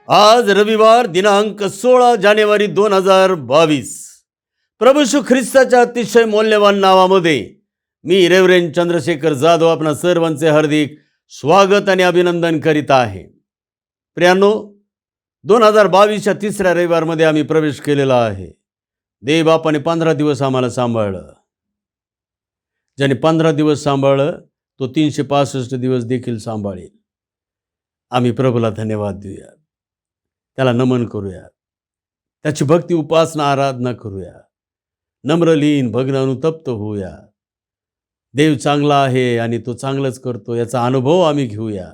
आज रविवार दिनांक 16 जानेवारी 2022. प्रभू येशू ख्रिस्ताच्या अतिशय मौल्यवान नावामध्ये मी रेव्हरेंड चंद्रशेखर जाधव आपणा सर्वांचे हार्दिक स्वागत आणि अभिनंदन करीत आहे. प्रियांनो, 2022च्या तिसऱ्या रविवारमध्ये आम्ही प्रवेश केलेला आहे. देवबापाने 15 दिवस आम्हाला सांभाळलं. ज्याने 15 दिवस सांभाळलं तो 365 दिवस देखील सांभाळेल. आम्ही प्रभूला धन्यवाद देऊया, त्याला नमन करूया, त्याची भक्ती उपासना आराधना करूया, नम्र लीन भग्न अनुतप्त होऊया. देव चांगला आहे आणि तो चांगलंच करतो याचा अनुभव आम्ही घेऊया.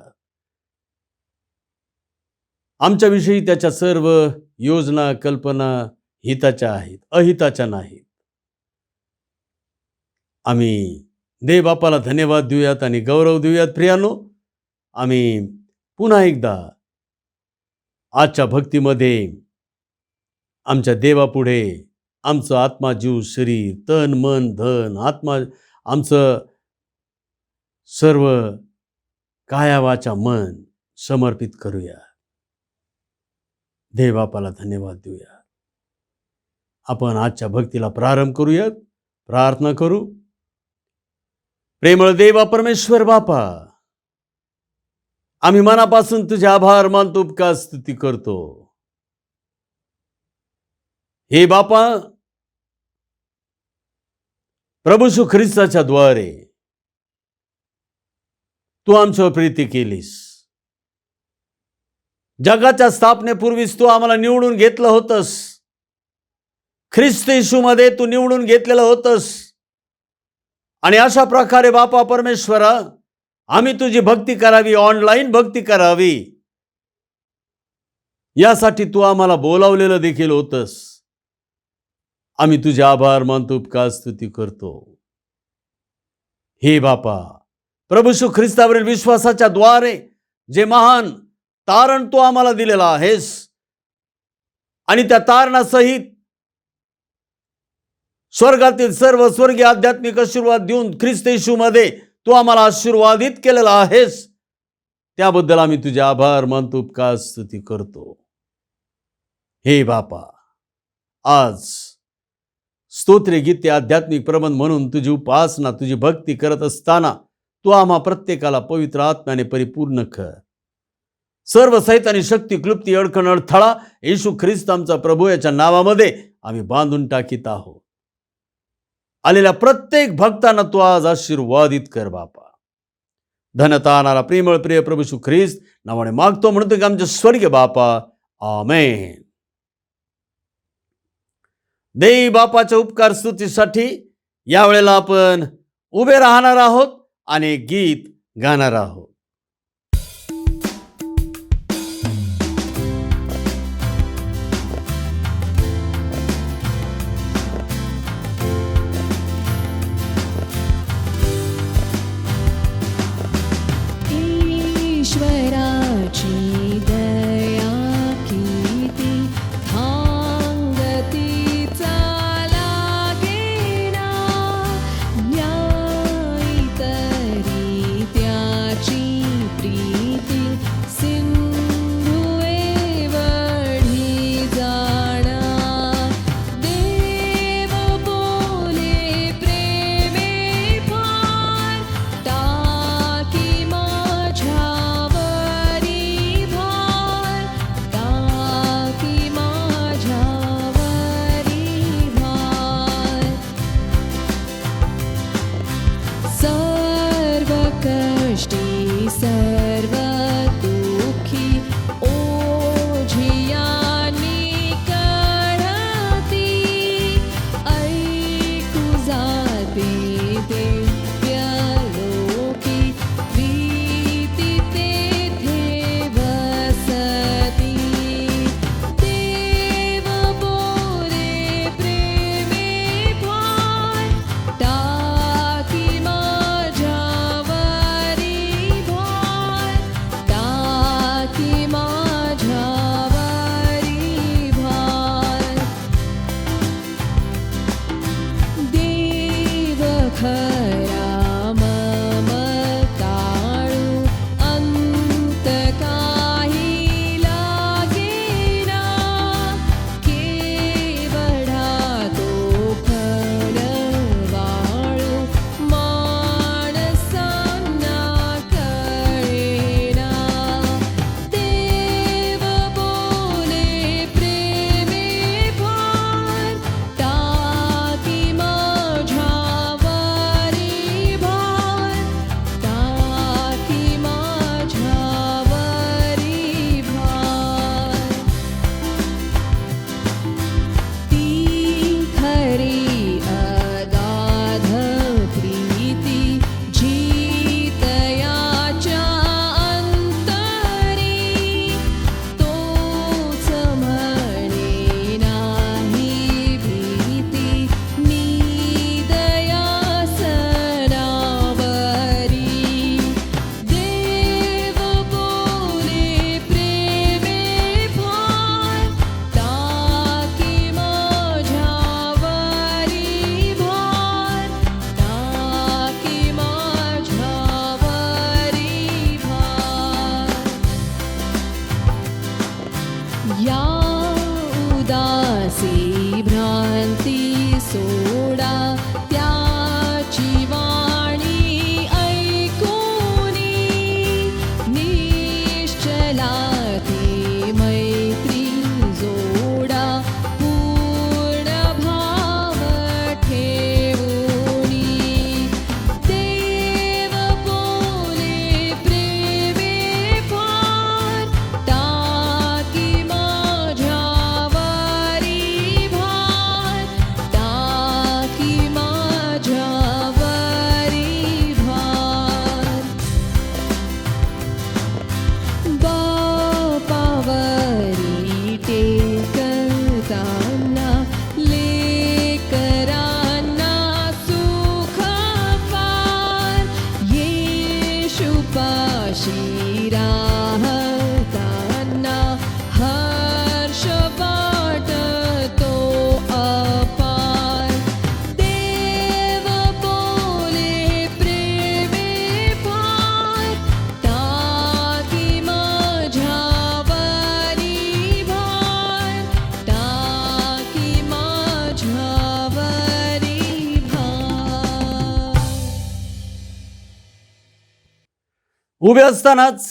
आमच्याविषयी त्याच्या सर्व योजना कल्पना हिताच्या आहेत, अहिताच्या नाहीत. आम्ही देवबापाला धन्यवाद देऊयात आणि गौरव देऊयात. प्रियानो, आम्ही पुन्हा एकदा आजच्या भक्तीमध्ये आमच्या देवापुढे आमचं आत्मा जीव शरीर तन मन धन आत्मा आमचं सर्व काया वाचा मन समर्पित करूया. देवबापाला धन्यवाद देऊया. आपण आजच्या भक्तीला प्रारंभ करूयात. प्रार्थना करू. प्रेमळ देवा परमेश्वर बापा, आम्ही मनापासून तुझे आभार मानतो, उपकार स्तुती करतो. हे बापा, प्रभू येशू ख्रिस्ताच्या द्वारे तू आमच्यावर प्रीती केलीस. जगाच्या स्थापनेपूर्वीच तू आम्हाला निवडून घेतलं होतंस. ख्रिस्त येशूमध्ये तू निवडून घेतलेलं होतंस. आणि अशा प्रकारे बापा परमेश्वरा, आम्ही तुझी भक्ती करावी, ऑनलाईन भक्ती करावी, यासाठी तू आम्हाला बोलावलेलं देखील होतंस. आम्ही तुझे आभार मानतो, उपकार स्तुती करतो. हे बापा, प्रभू येशू ख्रिस्तावरील विश्वासाच्या द्वारे जे महान तारण तू आम्हाला दिलेलं आहेस आणि त्या तारणासहित स्वर्गातील सर्व स्वर्गीय आध्यात्मिक आशीर्वाद देऊन ख्रिस्त येशूमध्ये तू आम्हाला आशीर्वादित केलेला आहेस, त्याबद्दल आम्ही तुझे आभार मानतो, उपकार स्तुती करतो. हे बापा, आज स्तोत्रे गीते आध्यात्मिक प्रबंध म्हणून तुझी उपासना तुझी भक्ती करत असताना तू आम्हा प्रत्येकाला पवित्र आत्म्याने परिपूर्ण कर. सर्व सैतानी शक्ती क्लुप्ती अडखण अडथळा येशू ख्रिस्त आमचा प्रभू याच्या नावामध्ये आम्ही बांधून टाकीत आहोत. आलेल्या प्रत्येक भक्तांना तू आज आशीर्वादित कर बापा. धन्यता आणणारा प्रेमळ प्रिय प्रभू येशू ख्रिस्त नावाने मागतो, म्हणतो की आमचे स्वर्गीय बापा, आमेन. देव बापाच्या उपकार स्तुतीसाठी यावेळेला आपण उभे राहणार आहोत आणि एक गीत गाणार आहोत. ईश्वराची दया किती थांगती चालागेना, न्याय तरी त्याची प्रीती सिंधुवे वढी जाणा. देव बोले प्रेमे फार टाकी माझ्यावर, कष्टी सर्व दुःखी ओझियानी कळती ऐकू जाते दिव्यलोकी प्रीती तेथे वसती देव बोले प्रेमे भार टाकी माझ्यावरी भार टाकी माझ्यावरी भार देव खरा ममताळू अंत काही लागेना केवढा तो फळवाळू माणसांना कळेना देव बोले प्रेमे भार टाकी माझ्यावरी भार टाकी माझ्यावरी भार ती खरी अगाध प्रीती जीतयाच्या अंतरी तोच म्हणे नाही भीती निदया सनावरी देव बोले प्रेमे भार टाकी माझ्यावरी भार टाकी माझ्यावरी भार या उदासी भ्रांती सोडा त्याची वाणी ऐकूनी निश्चला ती मैत्री जोडा पूर्ण भाव ठेवूनी देव बोले प्रेमे भार टाकी माझ्यावरी भार टाकी माझ्यावरी भार बापावरी टेकताना लेकरांना सुख फार येशूपाशी राहताना हर्ष वाटतो अपार देव बोले प्रेमे भार टाकी माझ्यावरी भार टाकी माझ्यावरी भार उभे असतानाच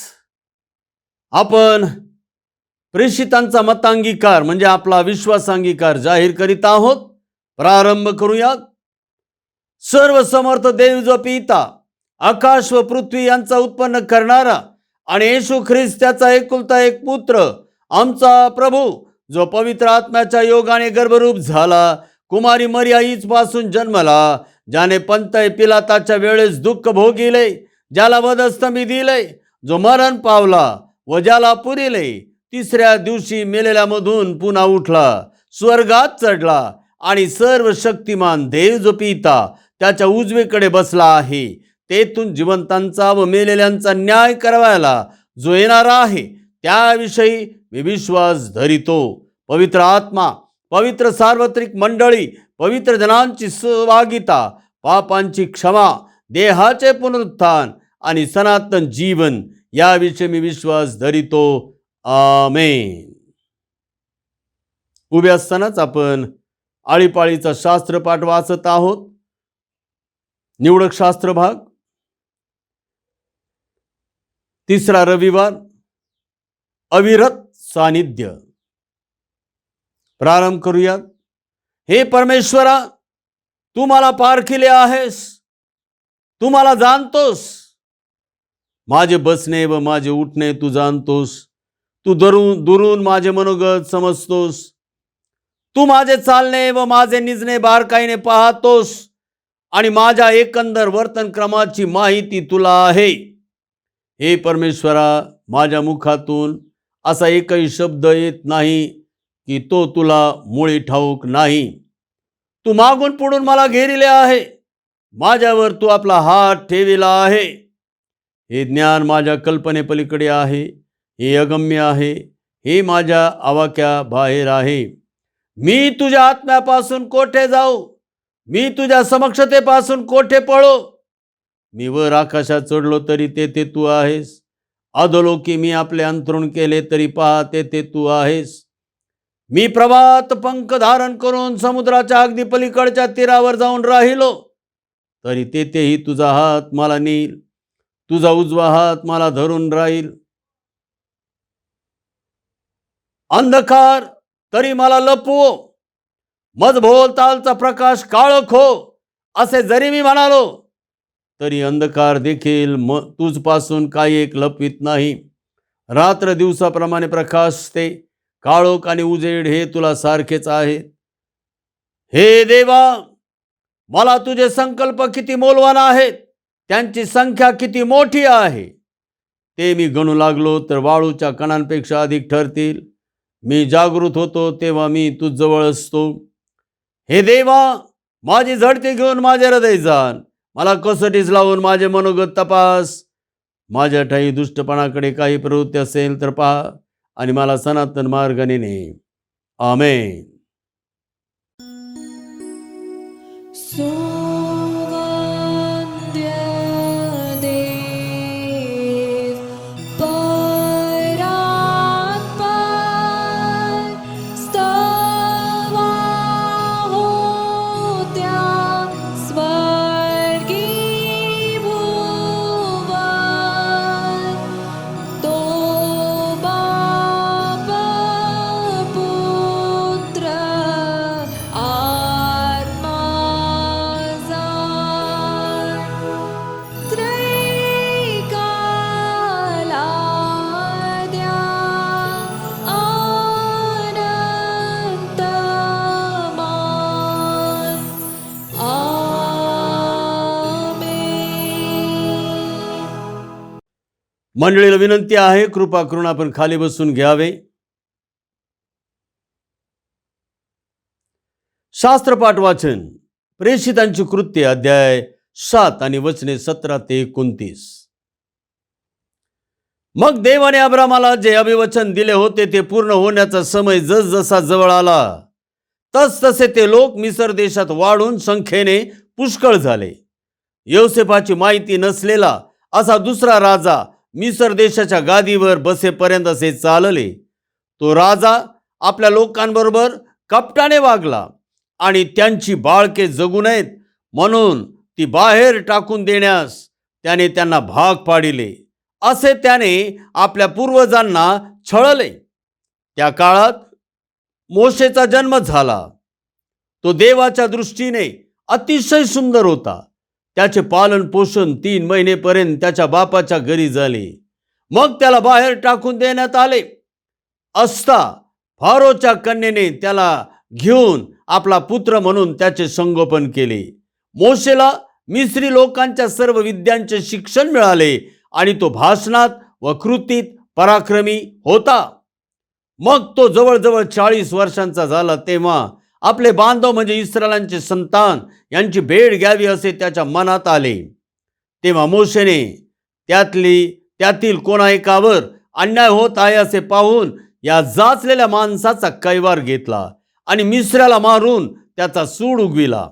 आपण प्रेषितांचा मतांगीकार म्हणजे आपला विश्वासांगीकार जाहीर करीत आहोत. प्रारंभ करूयात. सर्व समर्थ देव जो पिता आकाश व पृथ्वी यांचा उत्पन्न करणारा आणि येशू ख्रिस्त त्याचा एकुलता एक पुत्र आमचा प्रभू जो पवित्र आत्म्याच्या योगाने गर्भरूप झाला, कुमारी मरिया हीच पासून जन्मला, ज्याने पंतय पिलाताच्या वेळेस दुःख भोगिले, ज्याला वधस्तंभी दिले, जो मरण पावला व ज्याला पुरिले, तिसऱ्या दिवशी मेलेल्यामधून पुन्हा उठला, स्वर्गात चढला आणि सर्व शक्तिमान देव जो पिता त्याच्या उजवीकडे बसला आहे, तेथून जिवंतांचा व मेलेल्यांचा न्याय करायला जो येणार आहे, त्याविषयी मी विश्वास धरितो. पवित्र आत्मा, पवित्र सार्वत्रिक मंडळी, पवित्र जनांची सहभागिता, पापांची क्षमा, देहाचे पुनरुत्थान आणि सनातन जीवन याविषयी मी विश्वास धरितो. आमेन. उभे असतानाच आपण आळीपाळीचा शास्त्रपाठ वाचत आहोत. निवडक शास्त्र भाग, तिसरा रविवार, अविरत सानिध्य. प्रारंभ करूयात. हे परमेश्वरा, तू मला पारखिले आहेस, तू मला जाणतोस. माझे बसणे व माझे उठणे तू जाणतोस. तू दुरून माझे मनोगत समजतोस. तू माझे चालणे व माझे निजणे बारकाईने पाहतोस आणि माझ्या एकंदर वर्तन क्रमाची माहिती तुला आहे. हे परमेश्वरा, माझ्या मुखातून असा एकही शब्द येत नाही की तो तुला मुळी ठाऊक नाही. तू मागून पुढून मला घेरिले आहे. माझ्यावर तू आपला हात ठेविला आहे. हे ज्ञान माझ्या कल्पनेपलीकडे आहे. हे अगम्य आहे. हे माझ्या आवाक्या बाहेर आहे. मी तुझ्या आत्म्यापासून कोठे जाऊ? मी तुझ्या समक्षतेपासून कोठे पळो? मी वर आकाशात चढलो तरी तेथे तू आहेस. अधोलोकी मी आपले अंथरूण केले तरी पहा तेथे तू आहेस. मी प्रभात पंख धारण करून समुद्राच्या अगदी पलीकडच्या तीरावर जाऊन राहिलो तरी तेथेही तुझा हात मला नेईल. तुझा उजवा हात मला धरून राहील. अंधकार तरी मला लपवो, मजभोवतालचा प्रकाश काळोखो असे जरी मी म्हणालो तरी अंधकार देखील तुझपासून काही एक लपवित नाही. रात्र दिवसाप्रमाणे प्रकाशते. काळोख आणि उजेड हे तुला सारखेच आहेत. हे देवा, मला तुझे संकल्प किती मौल्यवान आहेत. त्यांची संख्या किती मोठी आहे. ते मी गणू लागलो तर वाळूच्या कणांपेक्षा अधिक ठरतील. मी जागृत होतो तेव्हा मी तुझजवळ असतो. हे देवा, माझी झडती घेऊन माझे हृदय जाण. मला कसोटीस लावून माझे मनोगत तपास. माझ्या ठाई दुष्टपणाकडे काही प्रवृत्ती असेल तर पहा आणि मला सनातन मार्गाने ने. आमेन. मंडळीला विनंती आहे, कृपा करून आपण खाली बसून घ्यावे. शास्त्रपाठ वाचन. प्रेषितांची कृत्ये अध्याय 7 आणि वचने 17 ते 29. मग देवाने अब्रामाला जे अभिवचन दिले होते ते पूर्ण होण्याचा समय जसजसा जवळ आला तसतसे ते लोक मिसर देशात वाढून संख्येने पुष्कळ झाले. योसेफाची माहिती नसलेला असा दुसरा राजा मिसर देशाच्या गादीवर बसेपर्यंत असे चालले. तो राजा आपल्या लोकांबरोबर कपटाने वागला आणि त्यांची बाळके जगू नयेत म्हणून ती बाहेर टाकून देण्यास त्याने त्यांना भाग पाडिले. असे त्याने आपल्या पूर्वजांना छळले. त्या काळात मोशेचा जन्म झाला. तो देवाच्या दृष्टीने अतिशय सुंदर होता. त्याचे पालन पोषण 3 महिनेपर्यंत त्याच्या बापाच्या घरी झाले. मग त्याला बाहेर टाकून देण्यात आले असता फारोच्या कन्येने त्याला घेऊन आपला पुत्र म्हणून त्याचे संगोपन केले. मोशेला मिस्री लोकांच्या सर्व विद्यांचे शिक्षण मिळाले आणि तो भाषणात व कृतीत पराक्रमी होता. मग तो जवळजवळ 40 वर्षांचा झाला तेव्हा आपले बांधव म्हणजे इस्रायलांचे संतान यांची भेट घ्यावी असे त्याच्या मनात आले. तेव्हा मोशेने त्यातील कोणा एकावर अन्याय होत आहे असे पाहून या जाचलेल्या माणसाचा कैवार घेतला आणि मिस्राला मारून त्याचा सूड उगविला.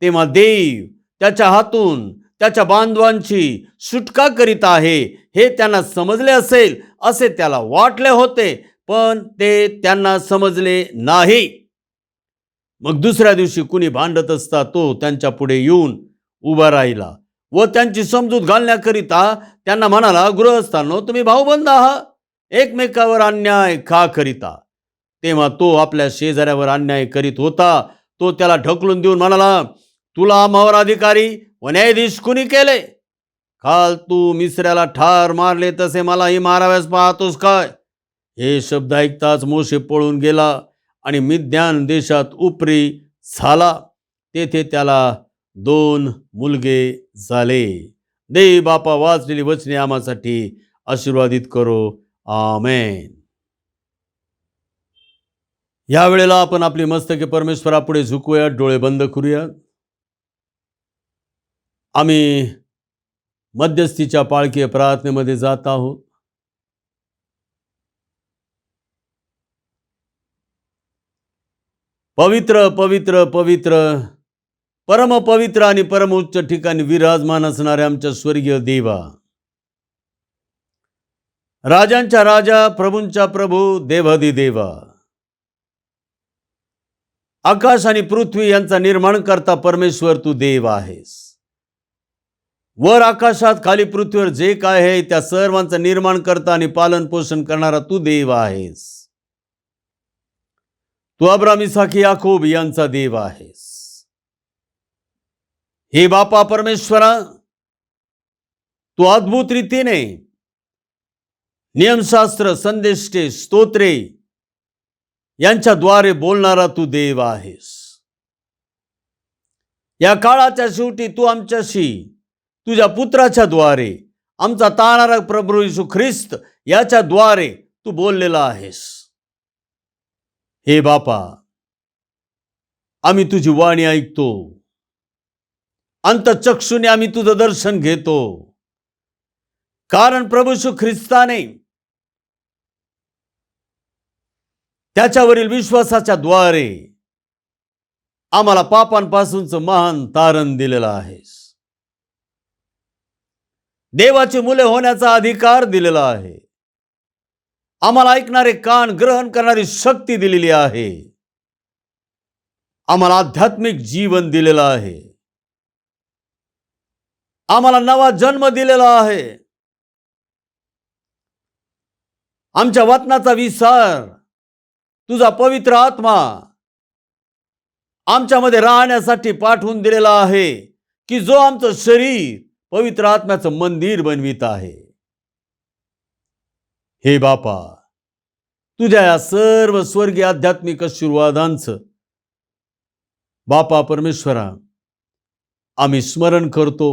तेव्हा देव त्याच्या हातून त्याच्या बांधवांची सुटका करीत आहे हे त्यांना समजले असेल असे त्याला वाटले होते, पण ते त्यांना समजले नाही. मग दुसऱ्या दिवशी कुणी भांडत असता तो त्यांच्या पुढे येऊन उभा राहिला व त्यांची समजूत घालण्याकरिता त्यांना म्हणाला, गृहस्थांनो, तुम्ही भाऊबंद आहात, एकमेकावर अन्याय का करिता? तेव्हा तो आपल्या शेजाऱ्यावर अन्याय करीत होता. तो त्याला ढकलून देऊन म्हणाला, तुला आम्हावर अधिकारी व न्यायाधीश कुणी केले? तू मिसऱ्याला ठार मारले तसे मलाही माराव्यास पाहतोस काय? हे शब्द ऐकताच मोशे पळून गेला आणि मिद्यान देशात उपरी झाला. तेथे त्याला 2 मुलगे झाले. दे बापा वाचलेली वचने आम्हासाठी आशीर्वादित करो. आमेन. या वेळेला आपण आपली मस्तके परमेश्वरापुढे झुकूयात, डोळे बंद करूयात. आम्ही मध्यस्थीच्या पाळकीय प्रार्थनेमध्ये जात आहोत. पवित्र पवित्र पवित्र परमपवित्र आणि परमोच्च ठिकाणी विराजमान असणारे आमच्या स्वर्गीय देवा, राजांच्या राजा, प्रभूंच्या प्रभू, देवाधिदेवा, आकाश आणि पृथ्वी यांचा निर्माण करता परमेश्वर तू देव आहेस. वर आकाशात खाली पृथ्वीवर जे काय आहे त्या सर्वांचं निर्माण करता आणि पालन पोषण करणारा तू देव आहेस. तू अब्राहम, इसाक, याकूब यांचा देव आहेस. हे बापा परमेश्वरा, तू अद्भुत रीतीने नियमशास्त्र, संदेष्टे, स्तोत्रे यांच्या द्वारे बोलणारा तू देव आहेस. या काळाच्या शेवटी तू आमच्याशी तुझ्या पुत्राच्या द्वारे, आमचा तारणारा प्रभू येशू ख्रिस्त याच्या द्वारे तू बोललेला आहेस. हे बापा, आम्ही तुझी वाणी ऐकतो, अंतःचक्षुने आम्ही तुझं दर्शन घेतो. कारण प्रभू येशू ख्रिस्ताने त्याच्यावरील विश्वासाच्या द्वारे आम्हाला पापांपासूनचं महान तारण दिलेलं आहेस. देवाची मुले होण्याचा अधिकार दिलेला आहे. आम्हाला ऐकणारे कान, ग्रहण करणारी शक्ती दिलेली आहे. आम्हाला आध्यात्मिक जीवन दिलेलं आहे. आम्हाला नवा जन्म दिलेला आहे. आमच्या वतनाचा विसार तुझा पवित्र आत्मा आमच्यामध्ये राहण्यासाठी पाठवून दिलेला आहे, की जो आमचं शरीर पवित्र आत्म्याचं मंदिर बनवित आहे. हे बापा, तुझ्या या सर्व स्वर्गीय आध्यात्मिक आशीर्वादांचं बापा परमेश्वरा आम्ही स्मरण करतो,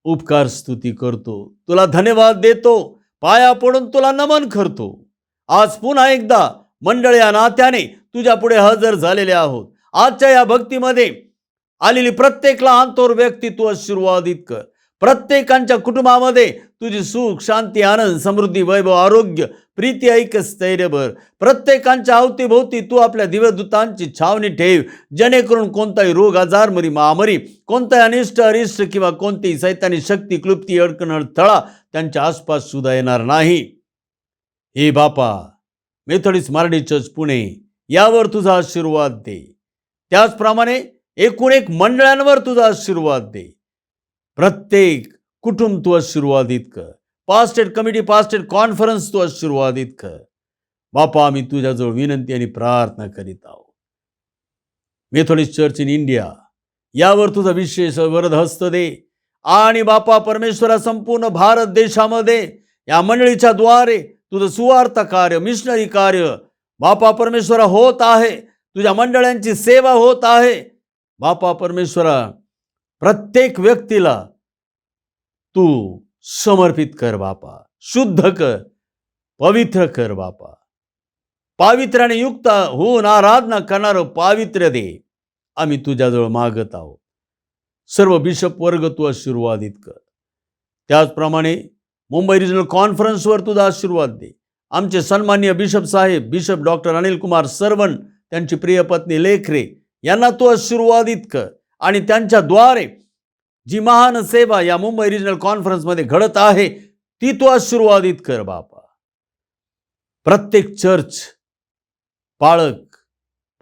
उपकार स्तुती करतो, तुला धन्यवाद देतो, पाया पडून तुला नमन करतो. आज पुन्हा एकदा मंडळ या नात्याने तुझ्या पुढे हजर झालेले आहोत. आजच्या या भक्तीमध्ये आलेली प्रत्येक लहान थोर व्यक्ती तू आशीर्वादित कर. प्रत्येकांच्या कुटुंबामध्ये तुझी सुख, शांती, आनंद, समृद्धी, वैभव, आरोग्य, प्रीती, ऐक्य, स्थैर्यभर. प्रत्येकांच्या अवतीभोवती तू आपल्या दिव्यदूतांची छावणी ठेव, जेणेकरून कोणताही रोग, आजार, महामारी, कोणताही अनिष्ट, अरिष्ट किंवा कोणतीही सैतानी शक्ती, क्लुप्ती, अडकण, अडथळा त्यांच्या आसपास सुद्धा येणार नाही. हे बापा, मेथोडिस्ट मारडी चर्च पुणे यावर तुझा आशीर्वाद दे. त्याचप्रमाणे एकूण एक मंडळांवर तुझा आशीर्वाद दे. प्रत्येक कुटुंब तू आशीर्वादित कर. पास्टेट कमिटी, पास्टेट कॉन्फरन्स तू आशीर्वादित कर. बापा, आम्ही तुझ्याजवळ विनंती आणि प्रार्थना करीत आहोत. मेथोडिस्ट चर्च इन इंडिया यावर तुझा विशेष वरदहस्त दे. आणि बापा परमेश्वरा, संपूर्ण भारत देशामध्ये या मंडळीच्या द्वारे तुझं सुवार्थ कार्य, मिशनरी कार्य बापा परमेश्वरा होत आहे. तुझ्या मंडळांची सेवा होत आहे. बापा परमेश्वरा, प्रत्येक व्यक्तीला तू समर्पित कर बापा, शुद्ध कर, पवित्र कर बापा. पावित्र्याने युक्त होऊन आराधना करणारं पावित्र्य दे, आम्ही तुझ्याजवळ मागत आहोत. सर्व बिशप वर्ग तू आशीर्वादित कर. त्याचप्रमाणे मुंबई रिजनल कॉन्फरन्सवर तुझा आशीर्वाद दे. आमचे सन्माननीय बिशप साहेब, बिशप डॉक्टर अनिल कुमार सरवण, त्यांची प्रिय पत्नी लेखरे यांना तू आशीर्वादित कर. आणि त्यांच्याद्वारे जी महान सेवा या मुंबई रिजनल कॉन्फरन्समध्ये घडत आहे ती तू आशीर्वादित कर बापा. प्रत्येक चर्च पाळक,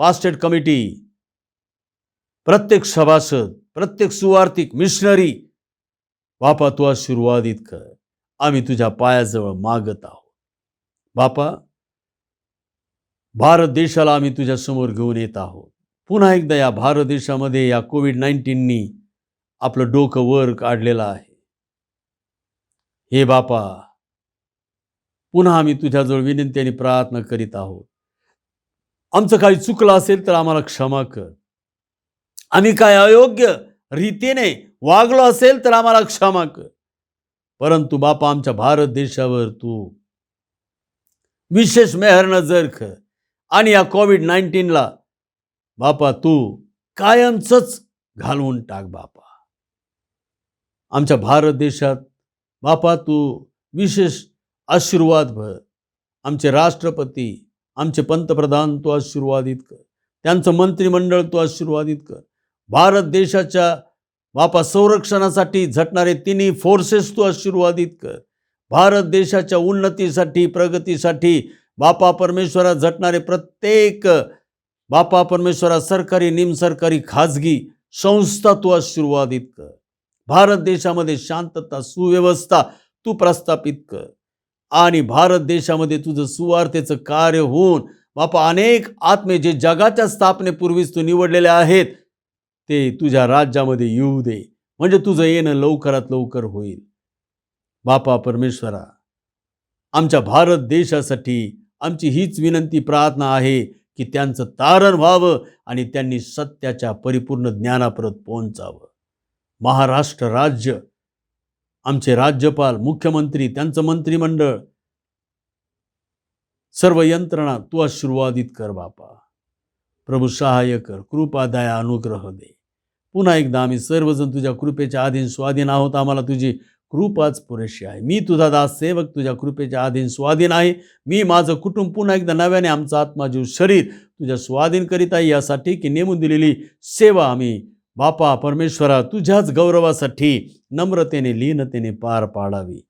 पास्टेट कमिटी, प्रत्येक सभासद, प्रत्येक सुवार्थिक, मिशनरी बापा तू आशीर्वादित कर. आम्ही तुझ्या पायाजवळ मागत आहोत बापा. भारत देशाला आम्ही तुझ्या समोर घेऊन येत आहोत. पुन्हा एकदा या भारत देशामध्ये या कोविड-19नी आपलं डोकं वर काढलेलं आहे. हे बापा, पुन्हा आम्ही तुझ्याजवळ विनंती आणि प्रार्थना करीत आहोत. आमचं काही चुकलं असेल तर आम्हाला क्षमा कर. आम्ही काय अयोग्य रीतीने वागलो असेल तर आम्हाला क्षमा कर. परंतु बापा, आमच्या भारत देशावर तू विशेष मेहर नजर कर आणि या कोविड-19ला बापा तू कायमचंच घालवून टाक बापा. आमच्या भारत देशात बापा तू विशेष आशीर्वाद भर. आमचे राष्ट्रपती, आमचे पंतप्रधान तू आशीर्वादित कर. त्यांचं मंत्रिमंडळ तू आशीर्वादित कर. भारत देशाच्या बापा संरक्षणासाठी झटणारे तिन्ही फोर्सेस तू आशीर्वादित कर. भारत देशाच्या उन्नतीसाठी, प्रगतीसाठी बापा परमेश्वरा झटणारे प्रत्येक बापा परमेश्वरा सरकारी, निमसरकारी, खाजगी संस्था तू आशीर्वादित कर. भारत देशामध्ये शांतता, सुव्यवस्था तू प्रस्थापित कर आणि भारत देशामध्ये तुझं सुवार्तेचं कार्य होऊन बापा अनेक आत्मे जे जगाच्या स्थापनेपूर्वीच तू निवडलेले आहेत ते तुझ्या राज्यामध्ये येऊ दे. म्हणजे तुझं येणं लवकरात लवकर होईल. बापा परमेश्वरा, आमच्या भारत देशासाठी आमची हीच विनंती प्रार्थना आहे की त्यांचं तारण व्हावं आणि त्यांनी सत्याच्या परिपूर्ण ज्ञानापर्यंत पोहोचावं. महाराष्ट्र राज्य, आमचे राज्यपाल, मुख्यमंत्री, त्यांचं मंत्रिमंडळ, सर्व यंत्रणा तू आशीर्वादित कर बापा. प्रभू सहाय्य कर, कृपा, दया, अनुग्रह दे. पुन्हा एकदा आम्ही सर्वजण तुझ्या कृपेच्या अधीन स्वाधीन आहोत. आम्हाला तुझी कृपाच पुरेशी आहे. मी तुझा दास सेवक तुझ्या कृपेच्या अधीन स्वाधीन आहे. मी, माझं कुटुंब पुन्हा एकदा नव्याने आमचा आत्मा, जीव, शरीर तुझ्या स्वाधीन करीत आहे, यासाठी की नेमून दिलेली सेवा आम्ही बापा परमेश्वरा तुझ्याच गौरवासाठी नम्रतेने, लीनतेने पार पाडावी.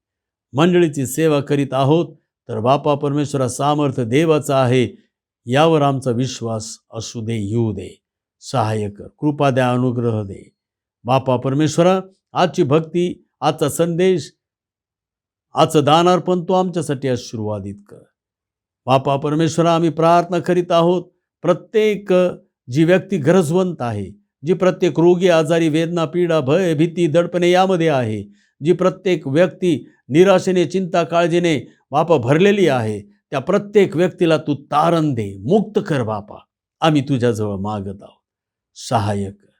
मंडळीची सेवा करीत आहोत तर बापा परमेश्वरा सामर्थ्य देवाचा आहे यावर आमचा विश्वास असू दे, येऊ दे. सहाय्य कर, कृपा द्या, अनुग्रह दे. बापा परमेश्वरा, आजची भक्ती, आजचा संदेश, आजचं दानार्पण तू आमच्यासाठी आशीर्वादित कर. बापा परमेश्वरा, आम्ही प्रार्थना करीत आहोत प्रत्येक जी व्यक्ती गरजवंत आहे, जी प्रत्येक रोगी, आजारी, वेदना, पीडा, भय, भीती, दडपणे यामध्ये आहे, जी प्रत्येक व्यक्ती निराशेने, चिंता, काळजीने बापा भरलेली आहे, त्या प्रत्येक व्यक्तीला तू तारण दे, मुक्त कर बापा. आम्ही तुझ्याजवळ मागत आहोत. सहाय्य कर.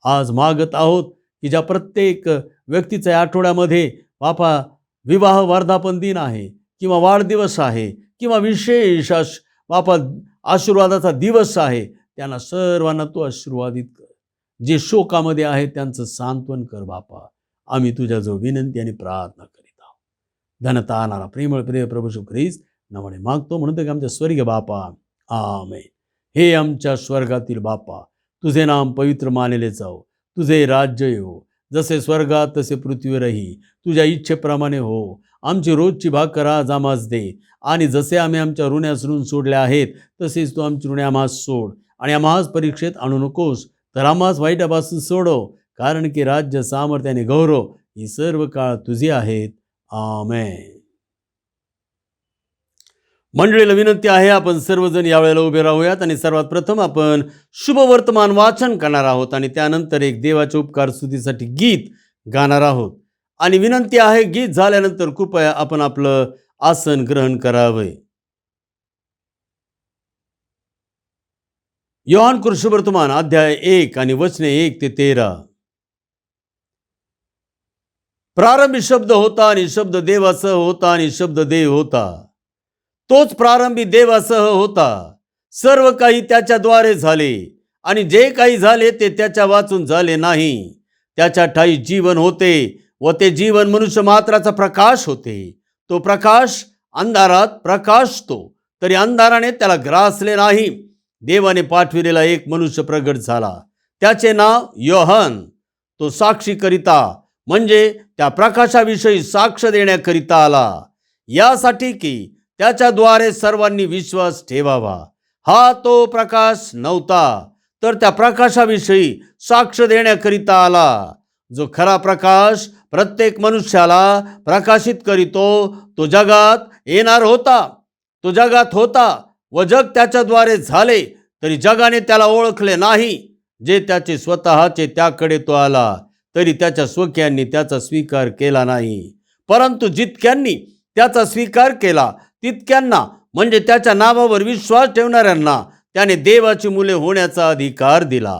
आज मागत आहोत की ज्या प्रत्येक व्यक्तीच्या या आठवड्यामध्ये बापा विवाह वर्धापन दिन आहे किंवा वाढदिवस आहे किंवा विशेष बापा आशीर्वादाचा दिवस आहे, त्यांना सर्वांना तू आशीर्वादित कर. जे शोकामध्ये आहेत त्यांचं सांत्वन कर बापा. आम्ही तुझ्याजवळ विनंती आणि प्रार्थना करीत आहोत. धनता आणणारा प्रेमळ प्रिय प्रभू येशू ख्रिस्त नावाने मागतो, म्हणतो की आमच्या स्वर्गीय बापा, आमेन. हे आमच्या स्वर्गातील बापा, तुझे नाम पवित्र मानले जाओ, तुझे राज्य येवो, जसे स्वर्गात तसे पृथ्वीवरही तुझ्या इच्छेप्रमाणे हो. आमची रोजची भाकर आज आम्हास दे, आणि जसे आम्ही आमच्या ऋण्यास ऋण सोडले आहेत तसेच तू आमची ऋणे आम्हास सोड, आणि आम्हास परीक्षेत आणू नकोस, तर आम्हास वाईटापासून सोडव, कारण की राज्य, सामर्थ्य आणि गौरव ही सर्व काळ तुझी आहेत. आमेन. मंडळीला विनंती आहे, आपण सर्वजण यावेळेला उभे राहूयात आणि सर्वात प्रथम आपण शुभवर्तमान वाचन करणार आहोत आणि त्यानंतर एक देवाच्या उपकार स्तुतीसाठी गीत गाणार आहोत. आणि विनंती आहे, गीत झाल्यानंतर कृपया आपण आपलं आसन ग्रहण करावे. योहान शुभवर्तमान अध्याय 1 आणि वचने 1 ते 13. प्रारंभी शब्द होता आणि शब्द देवासह होता आणि शब्द देव होता. तोच प्रारंभी देवासह होता. सर्व काही त्याच्याद्वारे झाले आणि जे काही झाले ते त्याच्या वाचून झाले नाही. त्याच्या ठायी जीवन होते व ते जीवन मनुष्य मात्राचा प्रकाश होते. तो प्रकाश अंधारात प्रकाशतो, तरी अंधाराने त्याला ग्रासले नाही. देवाने पाठविलेला एक मनुष्य प्रगट झाला, त्याचे नाव योहान. तो साक्षी करिता, म्हणजे त्या प्रकाशाविषयी साक्ष देण्याकरिता आला, यासाठी की त्याच्याद्वारे सर्वांनी विश्वास ठेवावा. हा तो प्रकाश नव्हता, तर त्या प्रकाशाविषयी साक्ष देण्याकरिता आला. जो खरा प्रकाश प्रत्येक मनुष्याला प्रकाशित करीतो तो जगात येणार होता. तो जगात होता व जग त्याच्याद्वारे झाले, तरी जगाने त्याला ओळखले नाही. जे त्याचे स्वतःचे त्याकडे तो आला, तरी त्याच्या स्वकीयांनी त्याचा स्वीकार केला नाही. परंतु जितक्यांनी त्याचा स्वीकार केला तितक्यांना, म्हणजे त्याच्या नावावर विश्वास ठेवणाऱ्यांना, त्याने देवाची मुले होण्याचा अधिकार दिला.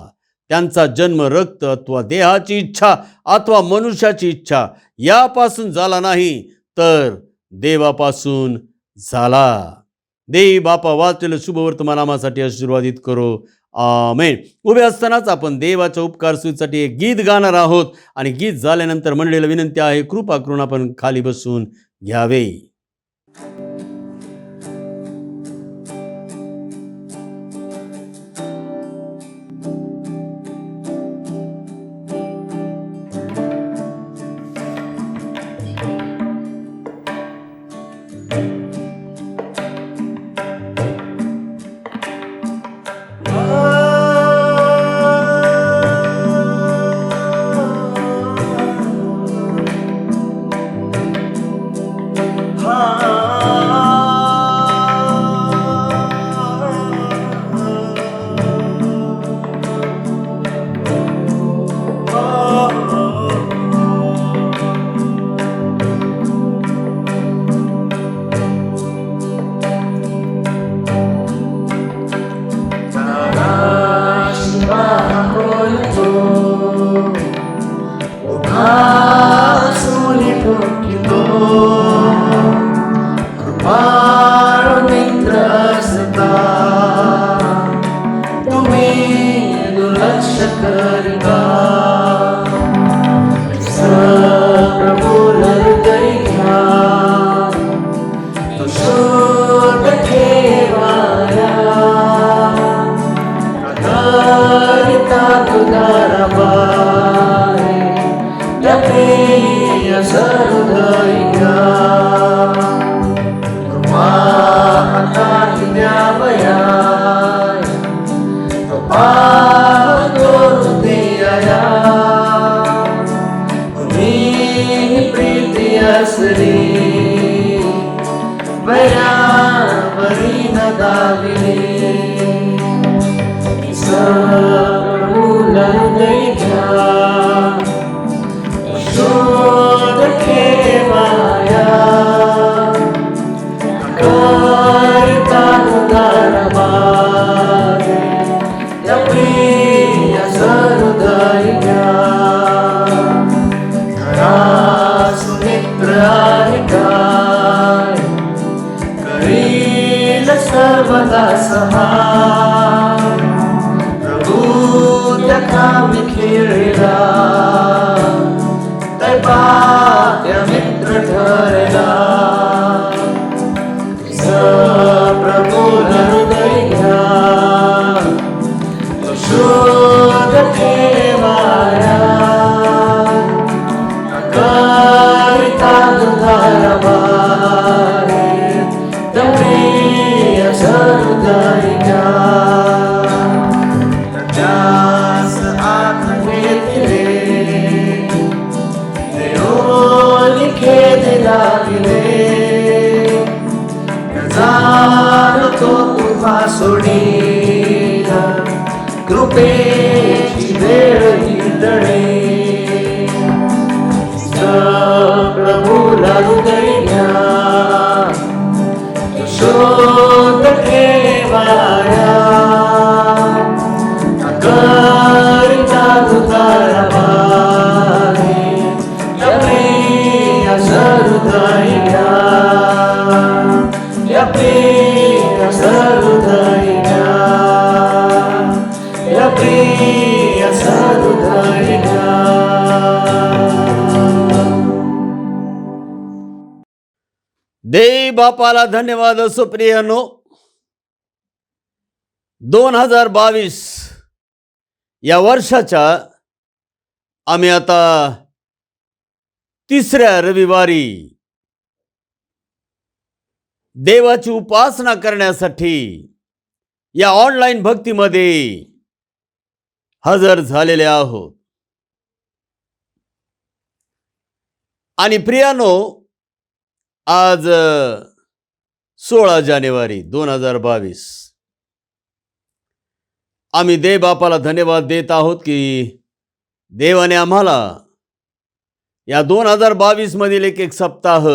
त्यांचा जन्म रक्त अथवा देहाची इच्छा अथवा मनुष्याची इच्छा यापासून झाला नाही, तर देवापासून झाला. देव बापा वाचलेलं शुभवर्तमानासाठी आशीर्वादित करो. आमेन. उभे असतानाच आपण देवाच्या उपकार स्तुतीसाठी एक गीत गाणार आहोत आणि गीत झाल्यानंतर मंडळीला विनंती आहे, कृपा करून आपण खाली बसून घ्यावे. कृपेची वेळ हिंदणे प्रभूला हृदय घ्या शोध ठेवाया करिता तुकारा बाहे या हृदय घ्या या हृदय घ्या या हृदय घ्या. देव बापाला धन्यवाद असो. प्रियानो, 2022 या वर्षाच्या आम्ही आता तिसऱ्या रविवारी देवाची उपासना करण्यासाठी या ऑनलाईन भक्तीमध्ये हजर झालेले आहोत. आणि प्रियानो, आज 16 जानेवारी 2022 आम्ही देव बापाला धन्यवाद देत आहोत की देवाने आम्हाला या 2022 मधील एक सप्ताह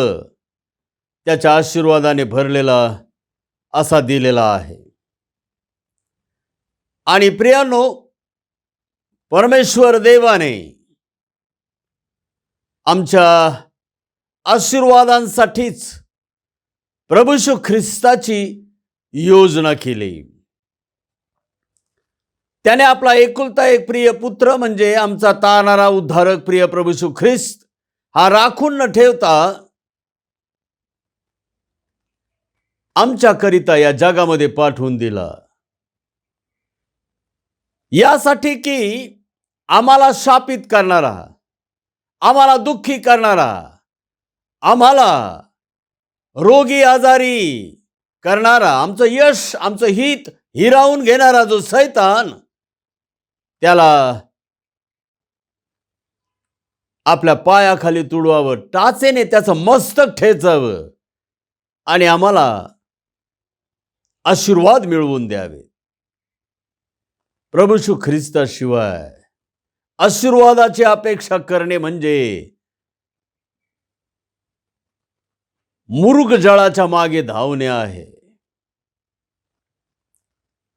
त्याच्या आशीर्वादाने भरलेला असा दिलेला आहे. आणि प्रियानो, परमेश्वर देवाने आमच्या आशीर्वादांसाठीच प्रभू येशू ख्रिस्ताची योजना केली. त्याने आपला एकुलता एक प्रिय पुत्र म्हणजे आमचा तारणारा उद्धारक प्रिय प्रभू येशू ख्रिस्त हा राखून न ठेवता आमच्याकरिता या जगामध्ये पाठवून दिला, यासाठी की आम्हाला शापित करणारा, आम्हाला दुःखी करणारा, आम्हाला रोगी आजारी करणारा, आमचं यश आमचं हित हिरावून घेणारा जो शैतान, त्याला आपल्या पायाखाली तुडवावं, टाचेने त्याचं मस्तक ठेचावं आणि आम्हाला आशीर्वाद मिळवून द्यावे. प्रभू येशू ख्रिस्ताशिवाय आशीर्वादाची अपेक्षा करणे म्हणजे मुर्ग जळाच्या मागे धावणे आहे.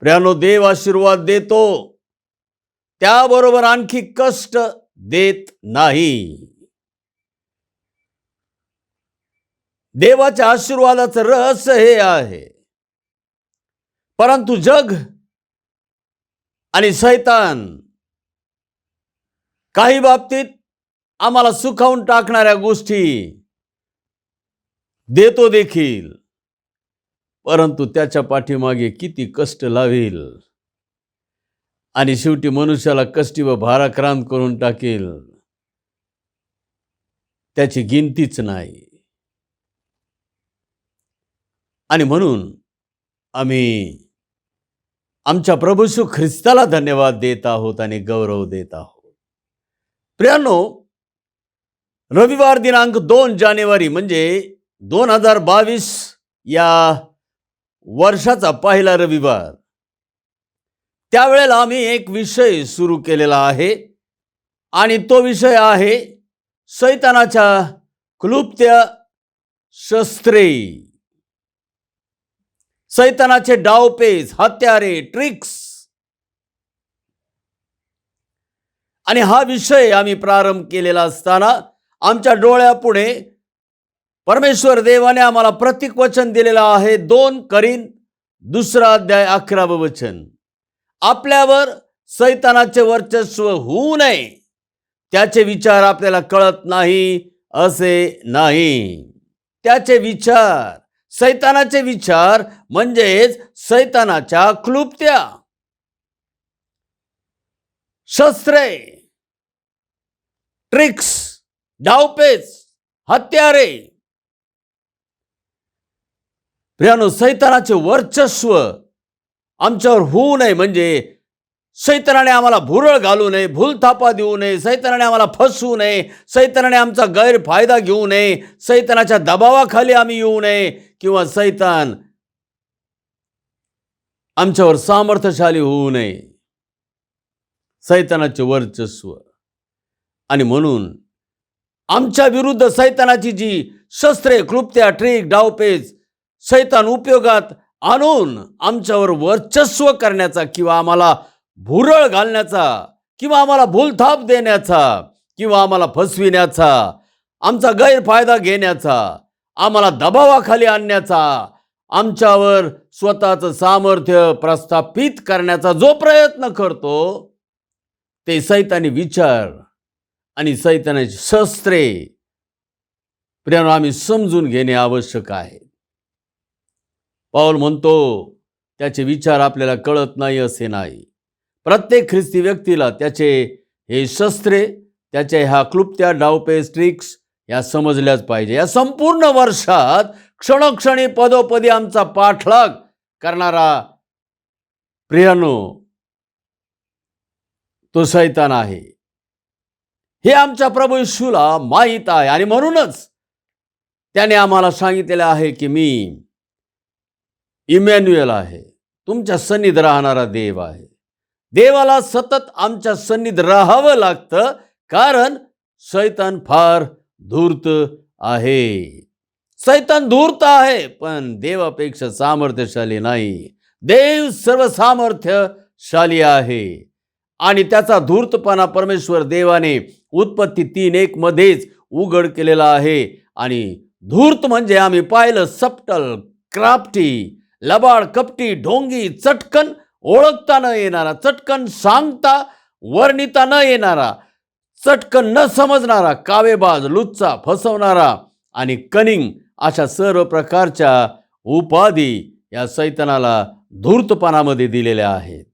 प्रियानो, देव आशीर्वाद देतो, त्याबरोबर आणखी कष्ट देत नाही. देवाच्या आशीर्वादाचं रहस्य हे आहे. परंतु जग आणि शैतान काही बाबतीत आम्हाला सुखावून टाकणाऱ्या गोष्टी देतो देखील, परंतु त्याच्या पाठीमागे किती कष्ट लावेल आणि शेवटी मनुष्याला कष्टी व भाराक्रांत करून टाकेल, त्याची गिनतीच नाही. आणि म्हणून आम्ही आमच्या प्रभू येशू ख्रिस्ताला धन्यवाद देत आहोत आणि गौरव देत आहोत. प्रियानो, रविवार दिनांक 2 जानेवारी म्हणजे 2022 या वर्षाचा पहिला रविवार, त्यावेळेला आम्ही एक विषय सुरू केलेला आहे आणि तो विषय आहे शैतानाच्या क्लुप्त्या शस्त्रे, शैतानाचे डावपेच, हत्यारे, ट्रिक्स. आणि हा विषय आम्ही प्रारंभ केलेला असताना आमच्या डोळ्यापुढे परमेश्वर देवाने आम्हाला प्रतीक वचन दिलेलं आहे. 2 करिंथ 2 अध्याय 11 वचन. आपल्यावर शैतानाचे वर्चस्व होऊ नये, त्याचे विचार आपल्याला कळत नाही असे नाही. त्याचे विचार, शैतानाचे विचार म्हणजेच शैतानाच्या क्लुप्त्या शस्त्रे, ट्रिक्स, डावपेच, हत्यारे. प्रियानो, शैतानाचे वर्चस्व आमच्यावर होऊ नये म्हणजे शैतानाने आम्हाला भुरळ घालू नये, भूलथापा देऊ नये, शैतानाने आम्हाला फसवू नये, शैतानाने आमचा गैरफायदा घेऊ नये, शैतानाच्या दबावाखाली आम्ही येऊ नये किंवा शैतान आमच्यावर सामर्थ्यशाली होऊ नये. शैतानाचे वर्चस्व. आणि म्हणून आमच्या विरुद्ध शैतानाची जी शस्त्रे, क्लुप्त्या, ट्रिक, डावपेच शैतान उपयोगात आणून आमच्यावर वर्चस्व करण्याचा किंवा आम्हाला भुरळ घालण्याचा किंवा आम्हाला भूलथाप देण्याचा किंवा आम्हाला फसविण्याचा, आमचा गैरफायदा घेण्याचा, आम्हाला दबावाखाली आणण्याचा, आमच्यावर स्वतःचं सामर्थ्य प्रस्थापित करण्याचा जो प्रयत्न करतो, ते शैतानी विचार आणि शैतानाची शस्त्रे प्रियानो आम्ही समजून घेणे आवश्यक आहे. पाऊल म्हणतो त्याचे विचार आपल्याला कळत नाही असे नाही. प्रत्येक ख्रिस्ती व्यक्तीला त्याचे हे शस्त्रे, त्याच्या ह्या क्लुप्त्या, डावपेच, ट्रिक्स या समजल्याच पाहिजे. या संपूर्ण वर्षात क्षणोक्षणी पदोपदी आमचा पाठलाग करणारा प्रियानो तो शैतान आहे, हे आमच्या प्रभू येशूला माहीत आहे. आणि म्हणूनच त्याने आम्हाला सांगितलेले आहे की मी इमॅन्युएल आहे, तुमच्या सन्निध राहणारा देव आहे. देवाला सतत आमच्या सन्निध राहावं लागतं, कारण सैतान फार धूर्त आहे. सैतान धूर्त आहे, पण देवापेक्षा सामर्थ्यशाली नाही. देव सर्व सामर्थ्यशाली आहे आणि त्याचा धूर्तपणा परमेश्वर देवाने उत्पत्ती 3:1 मध्येच उघड केलेला आहे. आणि धूर्त म्हणजे आम्ही पाहिलं सप्टल, क्राफ्टी, लबाड, कपटी, ढोंगी, चटकन ओळखता न येणारा, चटकन सांगता वर्णिता न येणारा, चटकन न समजणारा, कावेबाज, लुच्चा, फसवणारा आणि कनिंग अशा सर्व प्रकारच्या उपाधी या सैतानाला धूर्तपणामध्ये दिलेल्या आहेत.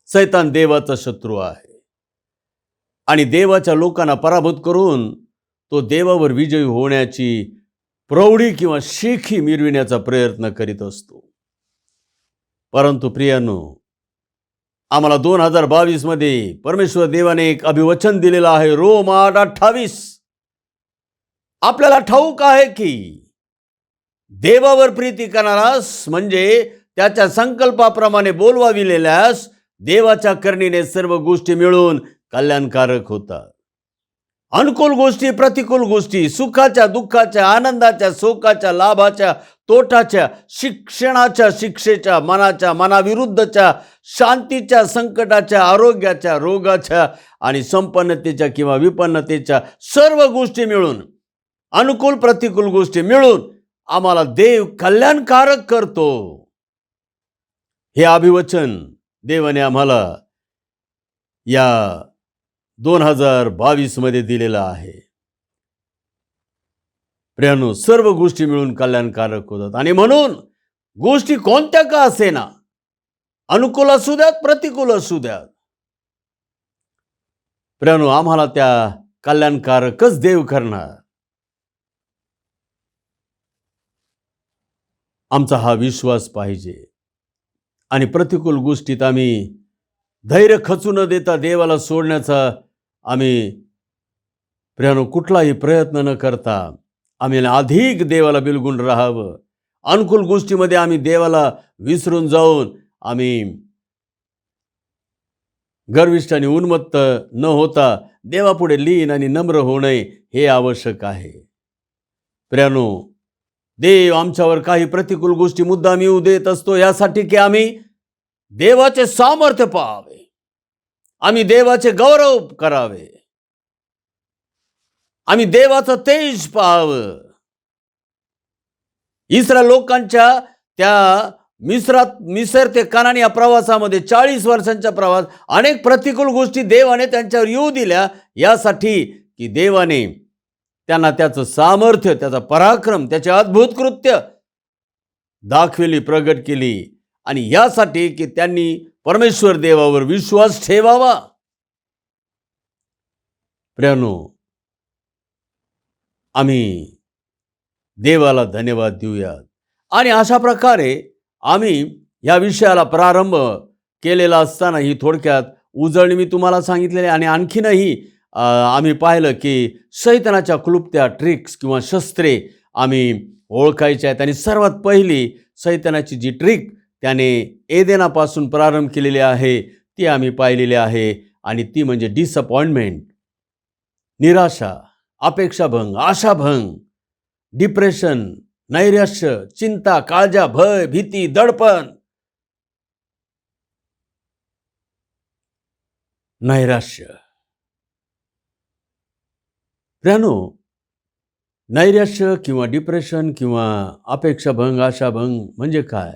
सैतान देवाचा शत्रू आहे आणि देवाच्या लोकांना पराभूत करून तो देवावर विजयी होण्याची प्रौढी किंवा शेखी मिरविण्याचा प्रयत्न करीत असतो. परंतु प्रियांनो, आम्हाला 2022 मध्ये परमेश्वर देवाने एक अभिवचन दिलेलं आहे. रोम 8:28. आपल्याला ठाऊक आहे की देवावर प्रीती करणारास म्हणजे त्याच्या संकल्पाप्रमाणे बोलवाविलेल्यास देवाच्या करणीने सर्व गोष्टी मिळून कल्याणकारक होतात. अनुकूल गोष्टी, प्रतिकूल गोष्टी, सुखाच्या, दुःखाच्या, आनंदाच्या, शोकाच्या, लाभाच्या, तोटाच्या, शिक्षणाच्या, शिक्षेच्या, मनाच्या, मनाविरुद्धच्या, शांतीच्या, संकटाच्या, आरोग्याच्या, रोगाच्या आणि संपन्नतेच्या किंवा विपन्नतेच्या सर्व गोष्टी मिळून, अनुकूल प्रतिकूल गोष्टी मिळून आम्हाला देव कल्याणकारक करतो. हे अभिवचन देवाने आम्हाला या 2022 मध्ये दिलेलं आहे. प्रियांनो, सर्व गोष्टी मिळून कल्याणकारक होतात आणि म्हणून गोष्टी कोणत्या का असेना, अनुकूल असू द्यात, प्रतिकूल असू द्यात, प्रियांनो आम्हाला त्या कल्याणकारकच देव करणार. आमचा हा विश्वास पाहिजे. आणि प्रतिकूल गोष्टीत आम्ही धैर्य खचू न देता देवाला सोडण्याचा आम्ही प्रियांनो कुठलाही प्रयत्न न करता आम्ही अधिक देवाला बिलगून राहावं. अनुकूल गोष्टीमध्ये आम्ही देवाला विसरून जाऊन आम्ही गर्विष्ठ आणि उन्मत्त न होता देवापुढे लीन आणि नम्र होणे हे आवश्यक आहे. प्रियांनो, देव आमच्यावर काही प्रतिकूल गोष्टी मुद्दाम येऊ देत असतो यासाठी की आम्ही देवाचे सामर्थ्य पाहावे, आम्ही देवाचे गौरव करावे, आम्ही देवाचं तेज पाहावं. इस्रायल लोकांच्या त्या मिसर ते कनान या प्रवासामध्ये 40 वर्षांचा प्रवास अनेक प्रतिकूल गोष्टी देवाने त्यांच्यावर येऊ दिल्या यासाठी की देवाने त्यांना त्याचं सामर्थ्य, त्याचा पराक्रम, त्याचे अद्भुत कृत्य दाखविली, प्रगट केली आणि यासाठी की त्यांनी परमेश्वर देवावर विश्वास ठेवावा. प्रियांनो, आम्ही देवाला धन्यवाद देऊयात आणि अशा प्रकारे आम्ही या विषयाला प्रारंभ केलेला असताना ही थोडक्यात उजळणी मी तुम्हाला सांगितलेली आणि आणखीनही आम्ही पाहिलं की शैतानाच्या क्लुप्त्या, ट्रिक्स किंवा शस्त्रे आम्ही ओळखायच्या आहेत. आणि सर्वात पहिली शैतानाची जी ट्रिक त्याने एदेनापासून प्रारंभ केलेली आहे ती आम्ही पाहिलेली आहे आणि ती म्हणजे डिसअपॉइंटमेंट, निराशा, अपेक्षाभंग, आशाभंग, डिप्रेशन, नैराश्य, चिंता, काळजा, भय, भीती, दडपण, नैराश्य. प्रियांनो, नैराश्य किंवा डिप्रेशन किंवा अपेक्षाभंग, आशाभंग म्हणजे काय?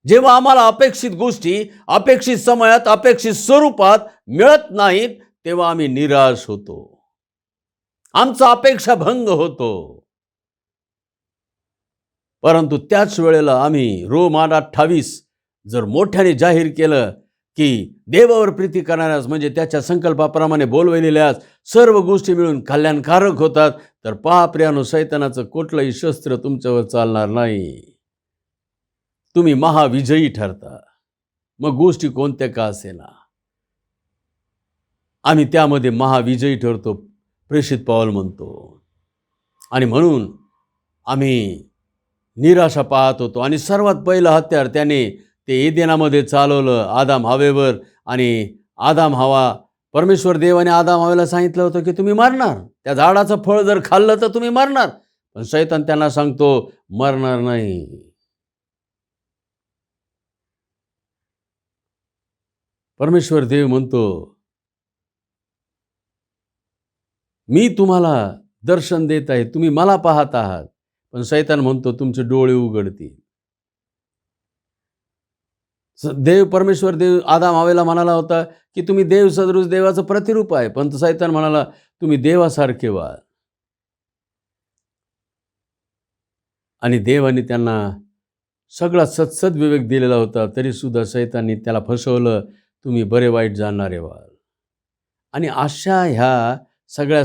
जेव्हा आम्हाला अपेक्षित गोष्टी अपेक्षित समयात, अपेक्षित स्वरूपात मिळत नाहीत तेव्हा आम्ही निराश होतो, आमचा अपेक्षाभंग होतो. परंतु त्याच वेळेला आम्ही रोम 8:28 जर मोठ्याने जाहीर केलं की देवावर प्रीती करणाऱ्यास म्हणजे त्याच्या संकल्पाप्रमाणे बोलवलेल्यास सर्व गोष्टी मिळून कल्याणकारक होतात, तर पहा प्रियांनो, शैतानाचं कुठलंही शस्त्र तुमच्यावर चालणार नाही. तुम्ही महाविजयी ठरता, मग गोष्टी कोणत्या का असेना. आम्ही त्यामध्ये महाविजयी ठरतो, प्रेषित पाऊल म्हणतो. आणि म्हणून आम्ही निराशा पाहत होतो आणि सर्वात पहिलं हत्यार त्याने ते एदेनामध्ये चालवलं आदाम हवेवर. आणि आदाम हवा परमेश्वर देवाने आदाम हव्याला सांगितलं होतं की तुम्ही मरणार, त्या झाडाचं फळ जर खाल्लं तर तुम्ही मरणार. पण शैतान त्यांना सांगतो मरणार नाही. परमेश्वर देव म्हणतो मी तुम्हाला दर्शन देत आहे, तुम्ही मला पाहत आहात. पण शैतान म्हणतो तुमचे डोळे उघडतील. देव परमेश्वर देव आदाम हव्याला म्हणाला होता की तुम्ही देव सदृश देवाचं प्रतिरूप आहे. पण शैतान म्हणाला तुम्ही देवासारखे व्हा. आणि देवाने त्यांना सगळा सद्विवेक दिलेला होता, तरी सुद्धा शैतानने त्याला फसवलं, तुम्ही बरे वाईट जाणणारे व्हाल. आणि अशा ह्या सगळ्या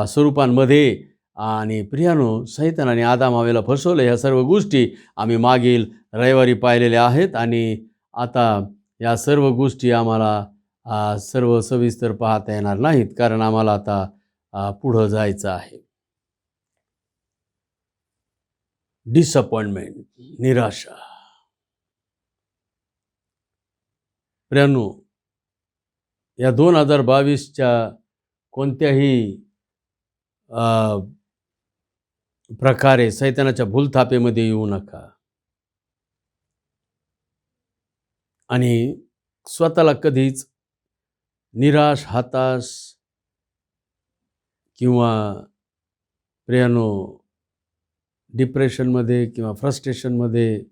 स्वरूपांमध्ये आणि प्रियानो शैतानाने आदाम हव्याला फसवलं. ह्या सर्व गोष्टी आम्ही मागील रविवारी पाहिलेल्या आहेत आणि आता या सर्व गोष्टी आम्हाला सर्व सविस्तर पाहता येणार नाहीत, कारण आम्हाला आता पुढं जायचं आहे. डिसअपॉइंटमेंट, निराशा. प्रियानो, या 2022च्या कोणत्याही प्रकारे शैतानाच्या भूलथापेमध्ये येऊ नका आणि स्वतःला कधीच निराश, हताश किंवा प्रियानो डिप्रेशनमध्ये किंवा फ्रस्ट्रेशनमध्ये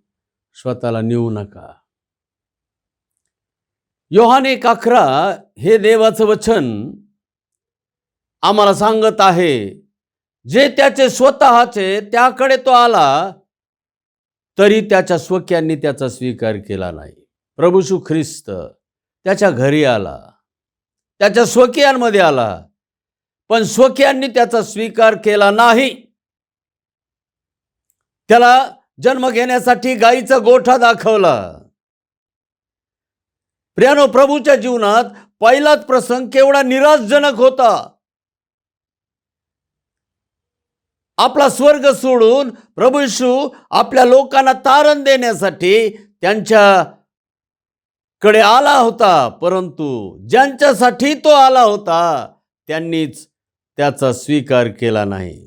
स्वतःला नेऊ नका. योहान 1:11 हे देवाचं वचन आम्हाला सांगत आहे, जे त्याचे स्वतःचे त्याकडे तो आला तरी त्याच्या स्वकीयांनी त्याचा स्वीकार केला नाही. प्रभू येशू ख्रिस्त त्याच्या घरी आला, त्याच्या स्वकीयांमध्ये आला, पण स्वकीयांनी त्याचा स्वीकार केला नाही. त्याला जन्म घेण्यासाठी गाईचा गोठा दाखवला. प्रियानो, प्रभूच्या जीवनात पहिलाच प्रसंग केवढा निराशजनक होता. आपला स्वर्ग सोडून प्रभू येशू आपल्या लोकांना तारण देण्यासाठी त्यांच्याकडे आला होता, परंतु ज्यांच्यासाठी तो आला होता त्यांनीच त्याचा स्वीकार केला नाही.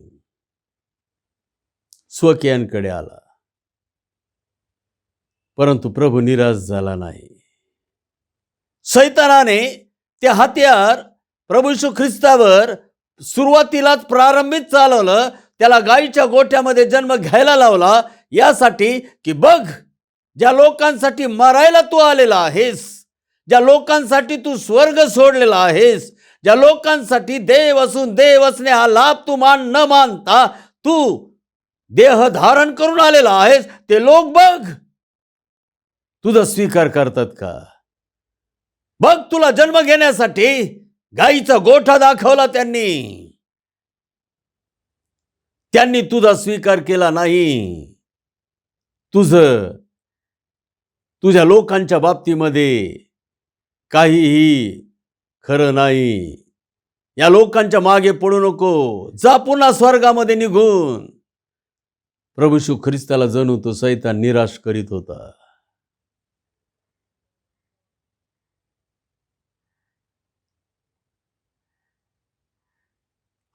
स्वकीयांकडे आला, परंतु प्रभू निराश झाला नाही. शैतानाने ते हत्यार प्रभू येशू ख्रिस्तावर सुरुवातीलाच प्रारंभीच चालवलं. त्याला गाईच्या गोठ्यामध्ये जन्म घ्यायला लावला, यासाठी की बघ, ज्या लोकांसाठी मरायला तू आलेला आहेस, ज्या लोकांसाठी तू स्वर्ग सोडलेला आहेस, ज्या लोकांसाठी देव असून देव असणे हा लाभ तू न मानता तू देह धारण करून आलेला आहेस, ते लोक बघ तुझा स्वीकार करतात का? बघ, तुला जन्म घेण्यासाठी गाईचा गोठा दाखवला त्यांनी तुझा स्वीकार केला नाही. तुझ्या लोकांच्या बाबतीमध्ये काहीही खरं नाही. या लोकांच्या मागे पडू नको, जा पुन्हा स्वर्गामध्ये निघून. प्रभू येशू ख्रिस्ताला जणू तो शैतान निराश करीत होता.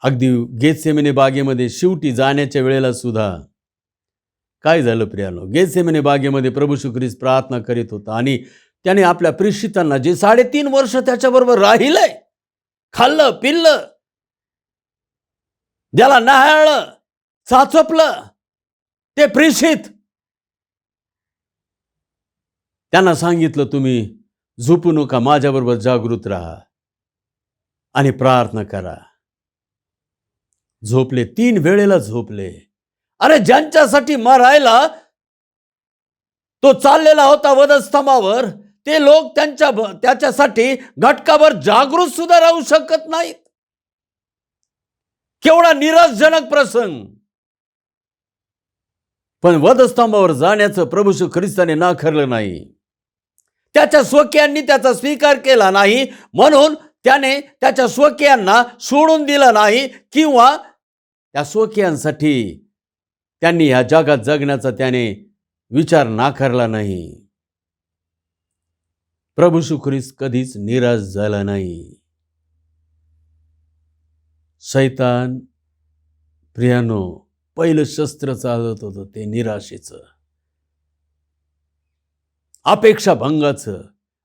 अगदी गेतसेमने बागेमध्ये शेवटी जाण्याच्या वेळेला सुद्धा काय झालं प्रियानो? गेतसेमने बागेमध्ये प्रभू येशू ख्रिस्त प्रार्थना करीत होता आणि त्याने आपल्या प्रेषितांना, जे 3.5 वर्ष त्याच्याबरोबर राहिलंय, खाल्लं पिल्लं, ज्याला न्याहाळलं चाचपलं, ते प्रेषित, त्यांना सांगितलं तुम्ही झोपू नका, माझ्याबरोबर जागृत राहा आणि प्रार्थना करा. झोपले, 3 वेळेला झोपले. अरे, ज्यांच्यासाठी मरायला तो चाललेला होता वधस्तंभावर, ते लोक त्याच्यासाठी घटकाभर जागृत सुद्धा राहू शकत नाहीत. केवढा निराशजनक प्रसंग. पण वधस्तंभावर जाण्याचं प्रभू येशू ख्रिस्ताने नाकारलं नाही. त्याच्या स्वकीयांनी त्याचा स्वीकार केला नाही, म्हणून त्याने त्याच्या स्वकीयांना सोडून दिलं नाही, किंवा त्या स्वकीयांसाठी त्यांनी ह्या जगात जगण्याचा त्याने विचार नाकारला नाही. प्रभू येशू ख्रिस्त कधीच निराश झाला नाही. शैतान प्रियानो पहिलं शस्त्र चालत होतं ते निराशेचं, अपेक्षा भंगाचं,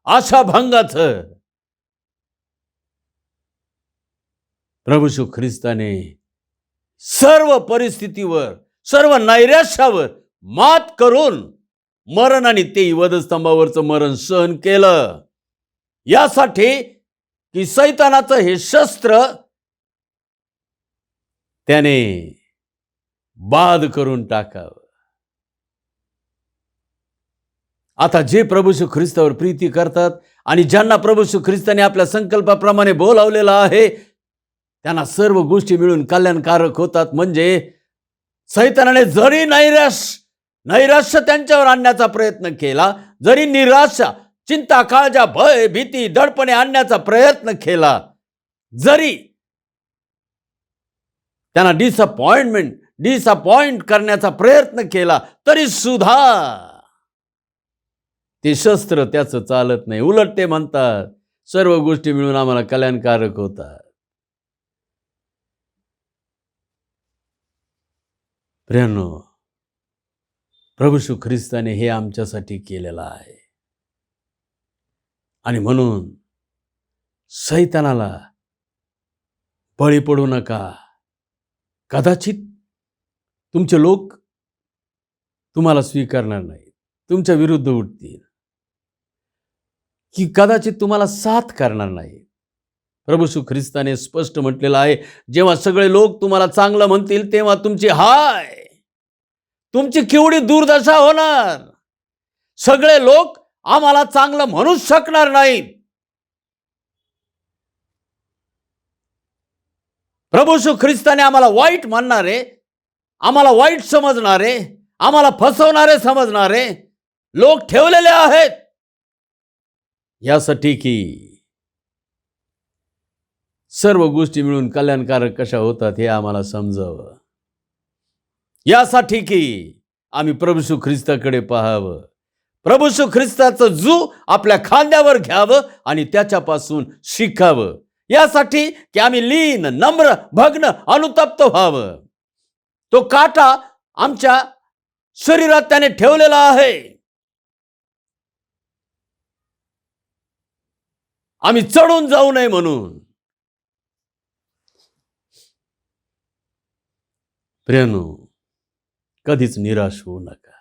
आशा भंगाचं. प्रभू येशू ख्रिस्ताने सर्व परिस्थितीवर, सर्व नैराश्यावर मात करून मरण आणि ते वधस्तंभावरचं मरण सहन केलं, यासाठी की सैतानाचं हे शस्त्र त्याने बाद करून टाकावं. आता जे प्रभू येशू ख्रिस्तावर प्रीती करतात आणि ज्यांना प्रभू येशू ख्रिस्ताने आपल्या संकल्पाप्रमाणे बोलावलेलं आहे, त्यांना सर्व गोष्टी मिळून कल्याणकारक होतात. म्हणजे सैतानाने जरी नैराश्य त्यांच्यावर आणण्याचा प्रयत्न केला, जरी निराशा, चिंता, काळजा, भय, भीती, दडपणे आणण्याचा प्रयत्न केला, जरी त्यांना डिसअपॉइंट करण्याचा प्रयत्न केला, तरी सुद्धा ते शस्त्र त्याचं चालत नाही. उलट ते म्हणतात सर्व गोष्टी मिळून आम्हाला कल्याणकारक होतात. प्रियानो, प्रभू येशू ख्रिस्ताने हे आमच्यासाठी केलेलं आहे. आणि म्हणून सैतानाला बळी पडू नका. कदाचित तुमचे लोक तुम्हाला स्वीकारणार नाही, तुमच्या विरुद्ध उठतील, की कदाचित तुम्हाला साथ करणार नाही. प्रभू येशू ख्रिस्ताने स्पष्ट म्हटलेलं आहे, जेव्हा सगळे लोक तुम्हाला चांगलं म्हणतील तेव्हा तुमची केवढी दुर्दशा होणार. सगळे लोक आम्हाला चांगलं म्हणूच शकणार नाहीत. प्रभू येशू ख्रिस्ताने आम्हाला वाईट म्हणणारे, आम्हाला वाईट समजणारे, आम्हाला फसवणारे समजणारे लोक ठेवलेले आहेत, यासाठी की सर्व गोष्टी मिळून कल्याणकारक कशा होतात हे आम्हाला समजावं, यासाठी की आम्ही प्रभू येशू ख्रिस्ताकडे पाहावं, प्रभू येशू ख्रिस्ताचं जू आपल्या खांद्यावर घ्यावं आणि त्याच्यापासून शिकावं, यासाठी की आम्ही लीन, नम्र, भग्न, अनुतप्त व्हावं. तो काटा आमच्या शरीरात त्याने ठेवलेला आहे. आम्ही चढून जाऊ नये म्हणून. प्रियानो, कधीच निराश होऊ नका.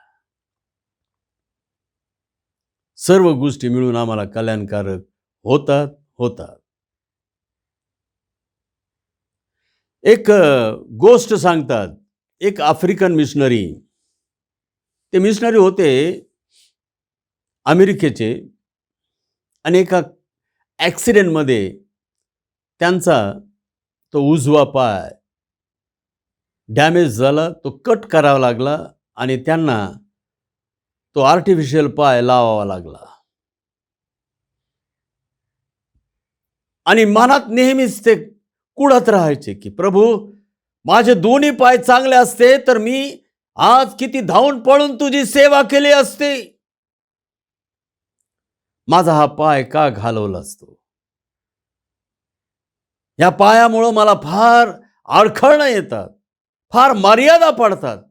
सर्व गोष्टी मिळून आम्हाला कल्याणकारक होतात. एक गोष्ट सांगतात. एक आफ्रिकन मिशनरी, ते मिशनरी होते अमेरिकेचे, आणि एका ॲक्सिडेंटमध्ये त्यांचा तो उजवा पाय डॅमेज झाला, तो कट करावा लागला आणि त्यांना तो आर्टिफिशियल पाय लावावा लागला. आणि मनात नेहमीच ते कुढत राहायचे की प्रभू, माझे दोन्ही पाय चांगले असते तर मी आज किती धावून पळून तुझी सेवा केली असते. माझा हा पाय का घालवला असतो? या पायामुळं मला फार अडखळणं येतात, फार मर्यादा पडतात.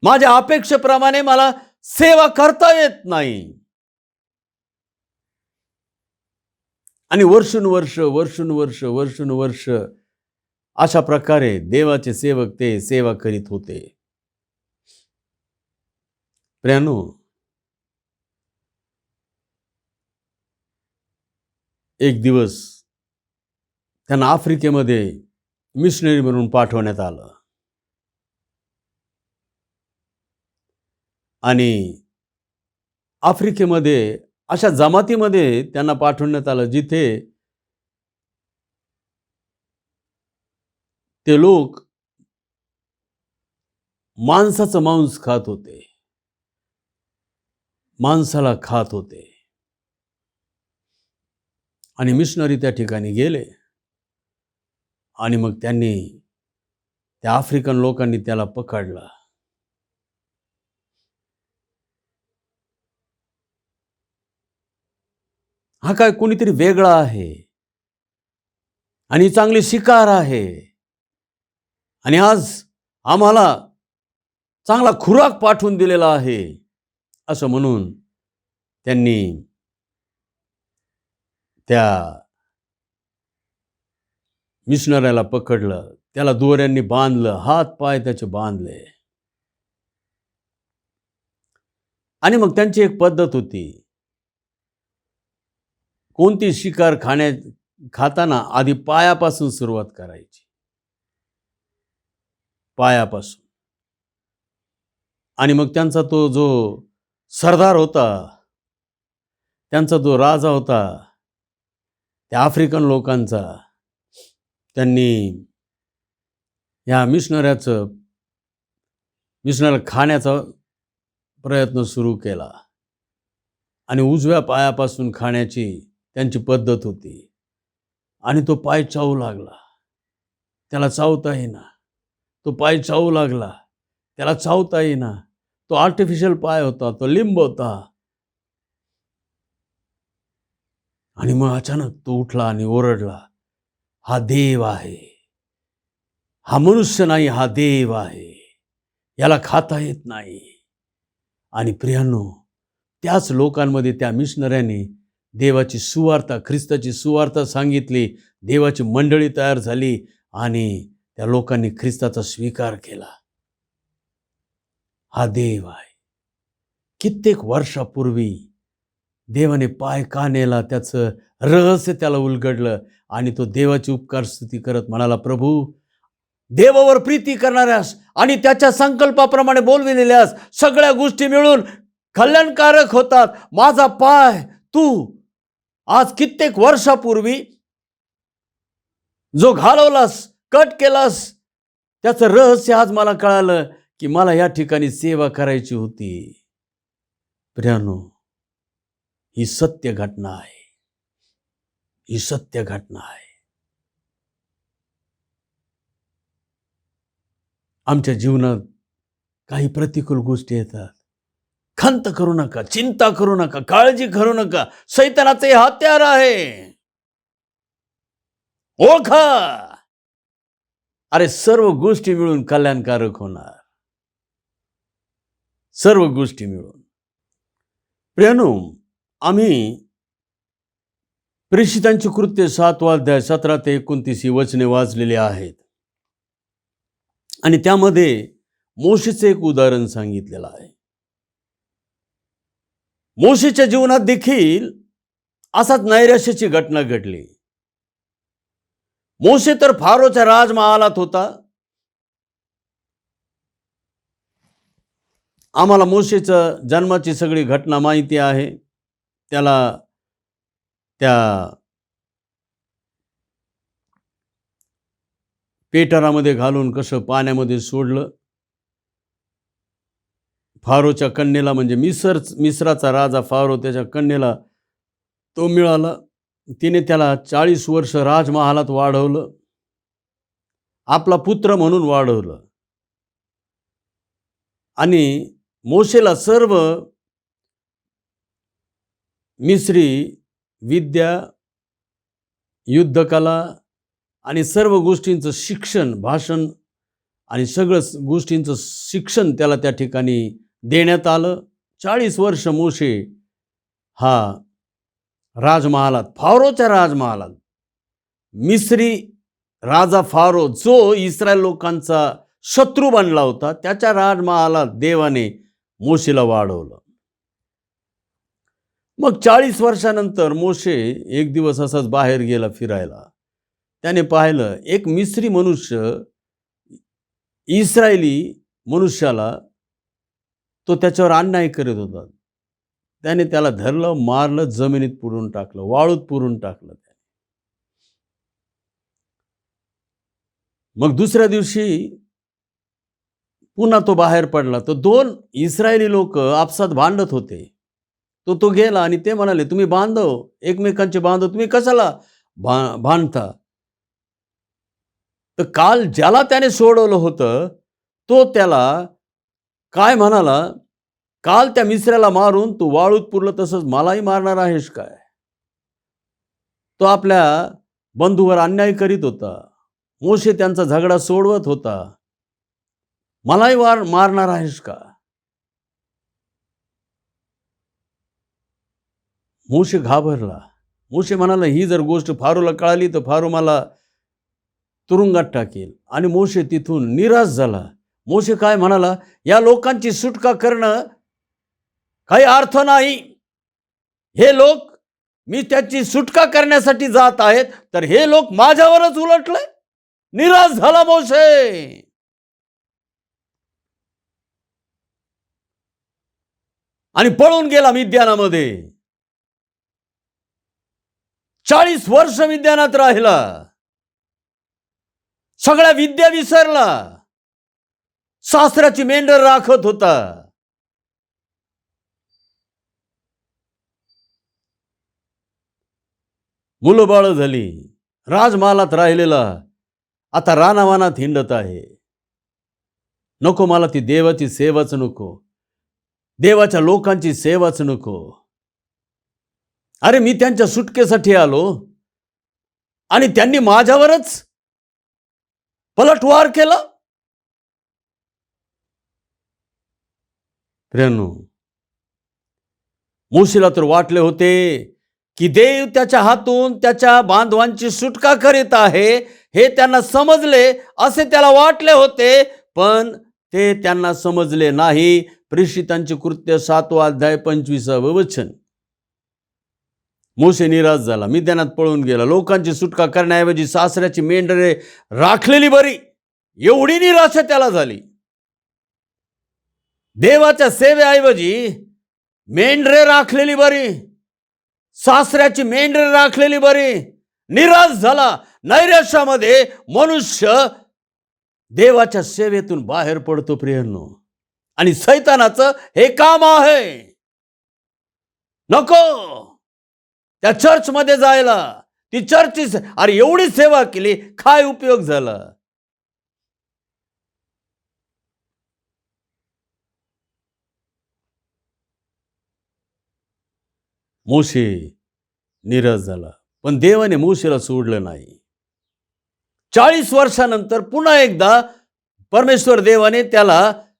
माझ्या अपेक्षेप्रमाणे मला सेवा करता येत नाही. आणि वर्षानुवर्ष अशा प्रकारे देवाचे सेवक ते सेवा करीत होते. प्रियानो, एक दिवस त्यांना आफ्रिकेमध्ये मिशनरी म्हणून पाठवण्यात आलं. आणि आफ्रिकेमध्ये अशा जमातीमध्ये त्यांना पाठवण्यात आलं जिथे ते लोक मांसाचं मांस खात होते, मांसाला खात होते. आणि मिशनरी त्या ठिकाणी गेले आणि मग त्यांनी, त्या आफ्रिकन लोकांनी त्याला पकडला. हा काय कोणीतरी वेगळा आहे आणि चांगली शिकार आहे आणि आज आम्हाला चांगला खुराक पाठवून दिलेला आहे असं म्हणून त्यांनी त्या मिशनऱ्याला पकडलं, त्याला दोऱ्यांनी बांधलं, हात पाय त्याचे बांधले आणि मग त्यांची एक पद्धत होती. कोणती शिकार खाताना आधी पायापासून सुरुवात करायची, पायापासून. आणि मग त्यांचा तो जो सरदार होता, त्यांचा जो राजा होता त्या आफ्रिकन लोकांचा, त्यांनी या मिशनऱ्याला खाण्याचा प्रयत्न सुरू केला आणि उजव्या पायापासून खाण्याची त्यांची पद्धत होती. आणि तो पाय चावू लागला, त्याला चावता येईना. तो पाय चावू लागला, त्याला चावता येईना. तो आर्टिफिशियल पाय होता, तो लिंब होता. आणि मग अचानक तो उठला आणि ओरडला, हा देव आहे, हा मनुष्य नाही, हा देव आहे, याला खाता येत नाही. आणि प्रियांनो, त्याच लोकांमध्ये त्या मिशनऱ्यांनी देवाची सुवार्ता, ख्रिस्ताची सुवार्ता सांगितली. देवाची मंडळी तयार झाली आणि त्या लोकांनी ख्रिस्ताचा स्वीकार केला. हा देव आहे. कित्येक वर्षापूर्वी देवाने पाय का नेला त्याचं रहस्य त्याला उलगडलं आणि तो देवाची उपकार स्तुती करत म्हणाला, प्रभू, देवावर प्रीती करणाऱ्यास आणि त्याच्या संकल्पाप्रमाणे बोलविलेल्यास सगळ्या गोष्टी मिळून कल्याणकारक होतात. माझा पाय तू आज कित्येक वर्षापूर्वी जो घालवलास, कट केलास, त्याचं रहस्य आज मला कळालं की मला या ठिकाणी सेवा करायची होती. प्रियांनो, ही सत्य घटना आहे, ही सत्य घटना आहे. आमच्या जीवनात काही प्रतिकूल गोष्टी येतात. खंत करू नका, चिंता करू नका, काळजी करू नका. शैतानाचे हत्यार आहे, ओळखा. अरे सर्व गोष्टी मिळून कल्याणकारक होणार, सर्व गोष्टी मिळून. प्रियांनो, आम्ही प्रेषितांची कृत्य 7 अध्याय 17 ते 29 ही वचने वाचलेली आहेत आणि त्यामध्ये मोशेचं एक उदाहरण सांगितलेलं आहे. मोशेच्या जीवनात देखील असाच नैराश्याची घटना घडली. मोशे तर फारोच्या राजमहालात होता. आम्हाला मोशेच्या जन्माची सगळी घटना माहिती आहे. त्याला त्या पेटरामध्ये घालून कसं पाण्यामध्ये सोडलं. फारोच्या कन्येला, म्हणजे मिस्राचा राजा फारो, त्याच्या कन्येला तो मिळाला. तिने त्याला 40 वर्ष राजमहालात वाढवलं, आपला पुत्र म्हणून वाढवलं. आणि मोशेला सर्व मिस्री विद्या, युद्धकला आणि सर्व गोष्टींचं शिक्षण, भाषण आणि सगळं गोष्टींचं शिक्षण त्याला त्या ठिकाणी देण्यात आलं. 40 वर्ष मोशे हा राजमहालात, फारोच्या राजमहालात, मिस्री राजा फारो जो इस्रायल लोकांचा शत्रू बनला होता, त्याच्या राजमहालात देवाने मोशेला वाढवलं. मग 40 वर्षानंतर मोशे एक दिवस असाच बाहेर गेला फिरायला. त्याने पाहिलं एक मिस्री मनुष्य इस्रायली मनुष्याला तो त्याच्यावर अन्याय करत होता. त्याने त्याला धरलं, मारलं, जमिनीत पुरून टाकलं, वाळूत पुरून टाकलं. मग दुसऱ्या दिवशी पुन्हा तो बाहेर पडला. तर 2 इस्रायली लोक आपसात भांडत होते. तो गेला आणि ते म्हणाले, तुम्ही बांधव, एकमेकांचे बांधव, तुम्ही कशाला भांडता? तर काल ज्याला त्याने सोडवलं होतं तो त्याला काय म्हणाला, काल त्या मिस्राला मारून तू वाळूत पुरलं, तसंच मलाही मारणार आहेस काय? तो आपल्या बंधूवर अन्याय करीत होता. मोशे त्यांचा झगडा सोडवत होता. मलाही मारणार आहेस का? मोशे घाबरला. मोशे म्हणाला, ही जर गोष्ट फारोला कळाली तर फारो मला तुरुंगात टाकेल. आणि मोशे तिथून निराश झाला. मोशे काय म्हणाला, या लोकांची सुटका करणं काही अर्थ नाही. हे लोक, मी त्याची सुटका करण्यासाठी जात आहेत, तर हे लोक माझ्यावरच उलटले. निराश झाला मोशे. आणि पळून गेला मिद्यानामध्ये. 40 वर्ष मिद्यानात राहिला. सगळ्या विद्या विसरला. सासऱ्याची मेंढर राखत होता. मुलं बाळ झाली. राजमहालात राहिलेला आता रानावानात हिंडत आहे. नको मला ती देवाची सेवाच नको. देवाच्या लोकांची सेवाच नको. अरे मी त्यांच्या सुटकेसाठी आलो आणि त्यांनी माझ्यावरच पलटवार केला. प्रियांनो, मोशेला तर वाटले होते की देव त्याच्या हातून त्याच्या बांधवांची सुटका करीत आहे, हे त्यांना समजले असे त्याला वाटले होते. पण ते त्यांना समजले नाही. प्रेषितांचे कृत्य 7वा अध्याय 25वे वचन. मोशे निराश झाला. मिद्यानात पळून गेला. लोकांची सुटका करण्याऐवजी सासऱ्याची मेंढरे राखलेली बरी, एवढी निराशा त्याला झाली. देवाच्या सेवेऐवजी मेंढरे राखलेली बरी, सासऱ्याची मेंढरे राखलेली बरी. निराश झाला. नैराश्यामध्ये मनुष्य देवाच्या सेवेतून बाहेर पडतो प्रियांनो. आणि सैतानाचं हे काम आहे. नको त्या चर्चमध्ये जायला. ती चर्चची अरे एवढी सेवा केली, काय उपयोग झाला? मोशे निराश झाला. पण देवाने मोशेला सोडलं नाही. 40 वर्षानंतर पुन्हा एकदा परमेश्वर देवाने त्याला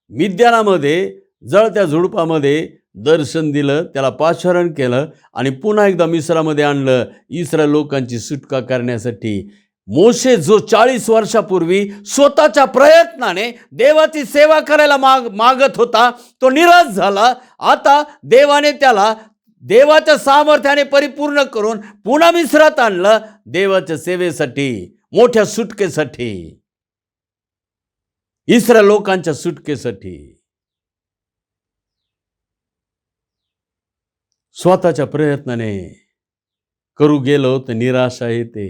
मिद्यानामध्ये जळत्या झुडपामध्ये दर्शन दिलं. त्याला पाचारण केलं आणि पुन्हा एकदा मिस्रामध्ये आणलं इस्रायल लोकांची सुटका करण्यासाठी. मोशे जो 40 वर्षापूर्वी स्वतःच्या प्रयत्नाने देवाची सेवा करायला मागत होता, तो निराश झाला. आता देवाने त्याला देवाच्या सामर्थ्याने परिपूर्ण करून पुन्हा मिस्रात आणलं देवाच्या सेवेसाठी, मोठ्या सुटकेसाठी, इस्रायल लोकांच्या सुटकेसाठी. स्वतःच्या प्रयत्नाने करू गेलो तर निराशा येते.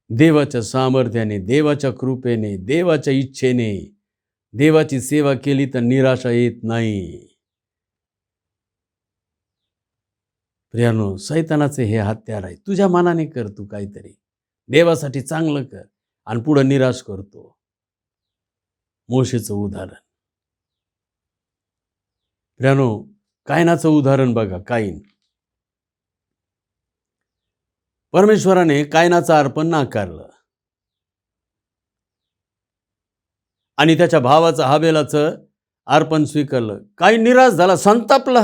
देवाच्या सामर्थ्याने, देवाच्या कृपेने, देवाच्या इच्छेने देवाची सेवा केली तर निराशा येत नाही. प्रियानो, सैतानाचे हे हत्यार आहे. तुझ्या मनाने कर, तू काहीतरी देवासाठी चांगलं कर आणि पुढे निराश करतो. मोशेचं उदाहरण. प्रियानो, कायनाचं उदाहरण बघा. काईन, परमेश्वराने कायनाचं अर्पण नाकारलं आणि त्याच्या भावाचं हाबेलाचं अर्पण स्वीकारलं. काईन निराश झाला, संतापला.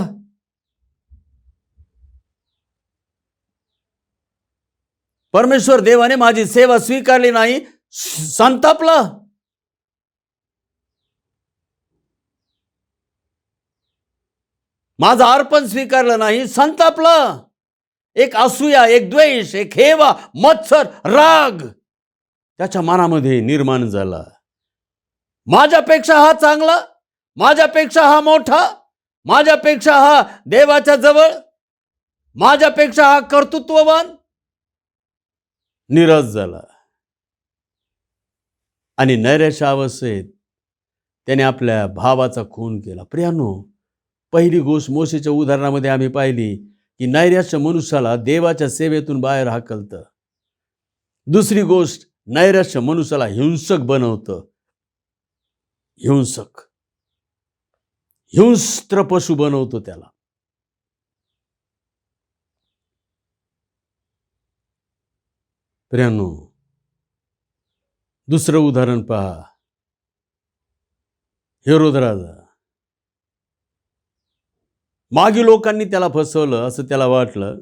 परमेश्वर देवाने माझी सेवा स्वीकारली नाही, संतापला. माझं अर्पण स्वीकारलं नाही, संतापला. एक असूया, एक द्वेष, एक हेवा, मत्सर, राग त्याच्या मनामध्ये निर्माण झाला. माझ्यापेक्षा हा चांगला, माझ्यापेक्षा हा मोठा, माझ्यापेक्षा हा देवाच्या जवळ, माझ्यापेक्षा हा कर्तृत्ववान. निराश झाला आणि नैराश्य अवस्थेत त्याने आपल्या भावाचा खून केला. प्रियांनो, पहिली गोष्ट मोशेच्या उदाहरणामध्ये आम्ही पाहिली की नैराश्य मनुष्याला देवाच्या सेवेतून बाहेर हाकलतं. दुसरी गोष्ट, नैराश्य मनुष्याला हिंसक बनवतं. हिंस्त्र पशु बनवतो त्याला. प्रियांनो, दुसरं उदाहरण पहा. हेरोद राजा. मागी लोकांनी त्याला फसवलं असं त्याला वाटलं,